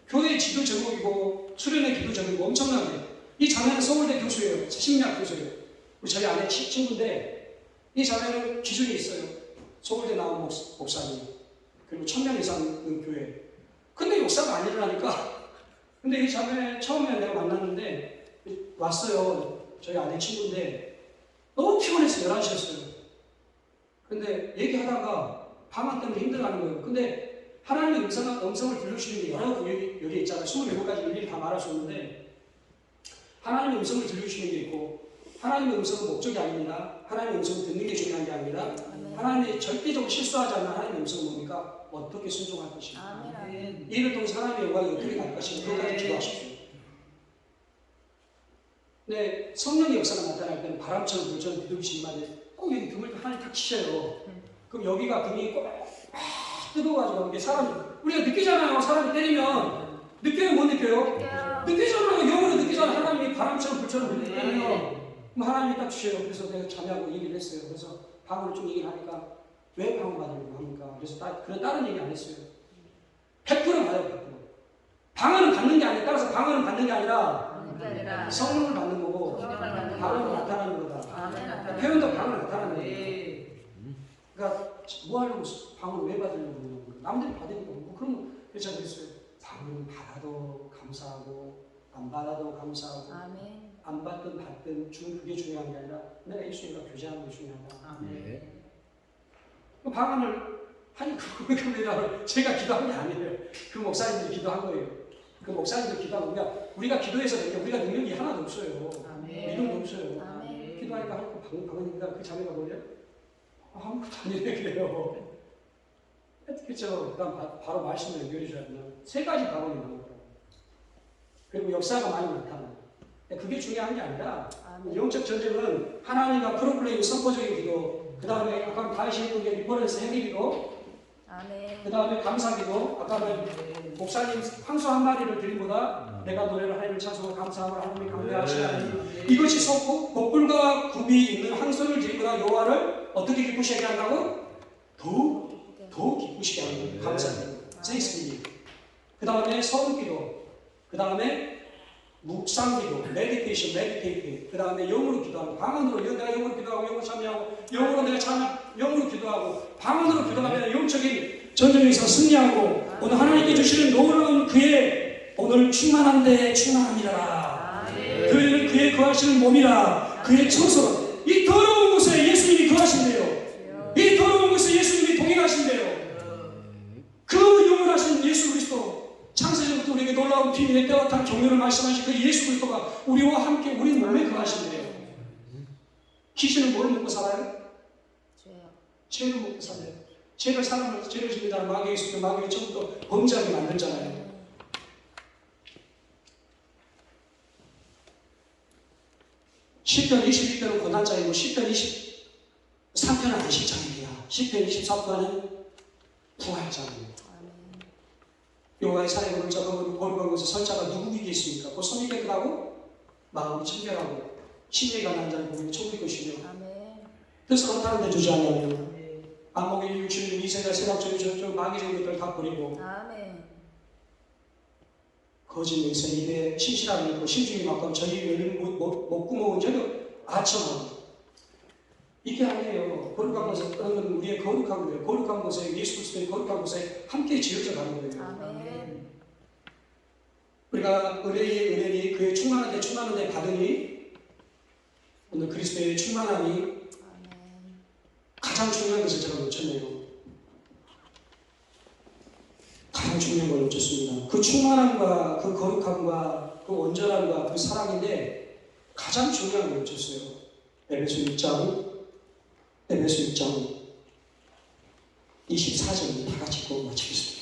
교회 지도 제목이고 수련회 기도 제목이고 엄청나게. 이 자매는 서울대 교수예요. 심리학 교수예요. 우리 저희 아내 친구인데 이 자매는 기준이 있어요. 서울대 나온 목사님. 그리고 1000명 이상 그 교회. 근데 역사가 안 일어나니까 근데 이 자매 처음에 내가 만났는데 왔어요. 저희 아내 친구인데 너무 피곤했어요. 11시였어요. 근데 얘기하다가 방황 때문에 힘들어하는 거예요. 근데 하나님의 음성을 들려주시는 게 여러 여기 있잖아요. 27가지 일일이 다 말할 수 없는데 하나님의 음성을 들려주시는 게 있고 하나님의 음성은 목적이 아닙니다. 하나님의 음성은 듣는 게 중요한 게 아니라 하나님이 절대적으로 실수하지 않는 하나님의 음성은 뭡니까? 어떻게 순종할 것인가. 아멘. 아멘. 이를 통해서 하나님의 영광이 어떻게 갈 것인가. 그것까지 기도하십시오. 근데 성령의 역사가 나타날 때는 바람처럼 불처럼 비둘기처럼 꼭 여기 등을 하나님 탁 치셔요. 그럼 여기가 등이 꼭 뜨거워가지고 이게 사람 우리가 느끼잖아요. 사람이 때리면 느껴요, 못 느껴요? 느끼잖아요. 영으로 느끼잖아요. 하나님이 바람처럼 불처럼 때리면 그럼 하나님이 딱 주셔요. 그래서 내가 자매하고 얘기를 했어요. 그래서 방언을 좀 얘기를 하니까 왜 방언 받으려고 합니까? 그래서 그런 다른 얘기 안 했어요. 100% 받아요. 100%. 방언은 받는 게 아니라 따라서 방언은 받는 게 아니라 성령을 받는 거고 방언은 나타나는 거다. 아멘. 표현도 방언을 나타나는 거예요. 그러니까 뭐 하려고 방언을 왜 받으려고 그러는 거예요? 남들이 받으니까 뭐 그러면 제가 그랬어요. 방언은 받아도 감사하고 안 받아도 감사하고 아멘. 안 받든 받든 그게 중요한 게 아니라 내가 예수님과 교제하는 게 중요하다. 네. 방언을 하니 그겁니다. 제가 기도한 게 아니에요. 그 목사님들이 기도한 거예요. 그 목사님들 기도하고 우리가 기도해서 되게 우리가 능력이 하나도 없어요. 믿음도 없어요. 아멘. 기도하니까 하고 방언이니까 그 자매가 뭐래요? 아무것도 아니래 그래요. 그렇죠. 그다음 바로 말씀을 연결해 줘야 된다. 세 가지 방언이 나오더라고요. 그리고 역사가 많이 나타나요. 그게 중요한 게 아니라 영적 전쟁은 하나님과 프로그램 선포적인 기도, 그 다음에 아까 다시 했던 게 리퍼런스 행위기도, 그 다음에 감사기도, 아까 목사님 황소 한 마리를 드림보다 내가 노래를 하나님을 찬송하고 감사하고 하나님이 감사하시나니 이것이 복불과 굽이 있는 황소를 드림보다 여호와를 어떻게 기쁘시게 한다고? 더욱 기쁘시게 하는 거예요. 감사기도, 세이스기도. 그 다음에 서른기도, 그 다음에 묵상기도, 메디테이션, 그 다음에 영으로 기도하고, 방언으로 내가 영으로 기도하고, 영으로 참여하고, 영으로 내가 영으로 기도하고, 방언으로 기도하면 영적인 전쟁에서 승리하고, 오늘 하나님께 주시는 놀라운 그의 오늘 충만한 데에 충만함이라. 그의 거하시는 몸이라. 그의 처소. 이 더러운 곳에 예수님이 거하신대요. 이 더러운 곳에 예수님이 동행하신대요. 그 영원하신 예수 그리스도. 창세전부터 우리에게 놀라운 비밀의 때와 같은 경륜을 말씀하신 그 예수 그리스도가 우리와 함께 우리 몸에 거하신대요. 귀신은 뭘 먹고 살아요? 죄를 먹고 살아요. 죄를 짓는다는 마귀의 수도 마귀의 처음부터 범죄하게 만들잖아요. 시편 21편은 고난장이고 시편 23편은 안식장입니다. 시편 24편은 부활장입니다. 여호와의 산에 오를 자가 거룩한 곳에 설 자가 누구이겠습니까? 그 손이 깨끗하고 마음이 청결하고 신뢰가 가난 자를 보면 천국의 것이며 뜻을 허탄한 데 두지 않으며 안목의 육신의 이세가 세상적인 마귀적인 것들을 다 버리고 거짓 맹세 입에 신실함이 있고 신중히 막고 저희 열린 목구멍은 전혀 아첨하고 이게 아니에요. 거룩한 곳에 떠는 건 우리의 거룩한 거예요. 거룩한 곳에 예수 그리스도의 거룩한 곳에 함께 지어져 가는 거예요. 우리가 은혜의 그의 충만한 데 받으니 오늘 그리스도의 충만함이 가장 중요한 것을 제가 놓쳤네요. 가장 중요한 걸 놓쳤습니다. 그 충만함과 그 거룩함과 그 온전함과 그 사랑인데 가장 중요한 걸 놓쳤어요. 에베소 6장 24절을 다 같이 읽고 마치겠습니다.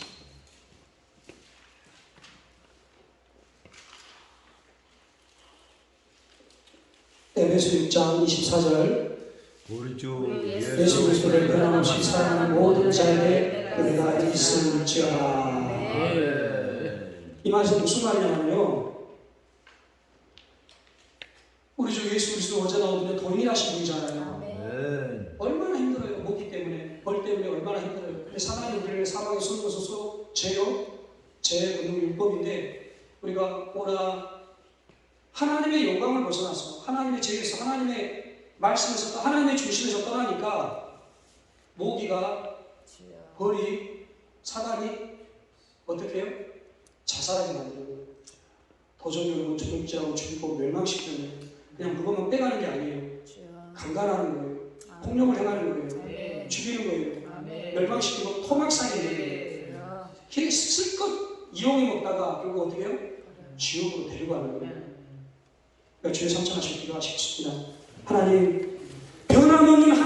에베소 6장 24절 우리 주 예수 그리스도를 변함없이 사랑하는 모든 자에게 은혜가 있을지어다. 이 말씀 무슨 말이냐면요, 우리 주 예수 그리스도 어제 나오는데 동일하신 분이잖아요. 얼마나 힘들어요. 먹기 때문에, 벌 때문에 얼마나 힘들어요. 근데 사단이 우리를 사방에 숨겨서 죄의 본능 율법인데 우리가 오라 하나님의 영광을 벗어나서 하나님의 죄에서 하나님의 말씀에서 또 하나님의 중심에서 떠나니까 모기가 벌이 사단이 어떻게 해요? 자살하게 만들어요. 도적으로 조직질하고 죽이고 멸망시키는 그냥 그것만 빼가는 게 아니에요. 강간하는 거예요. 폭력을 행하는 거예요. 죽이는 거예요. 멸망시키고 토막살이 있는 거예요. 걔 실컷 이용해 먹다가 결국 어떻게 해요? 지옥으로 데리고 가는 거예요. 그러니까 주의 삼천하시고 기도하시겠습니다. 하나님 변함없는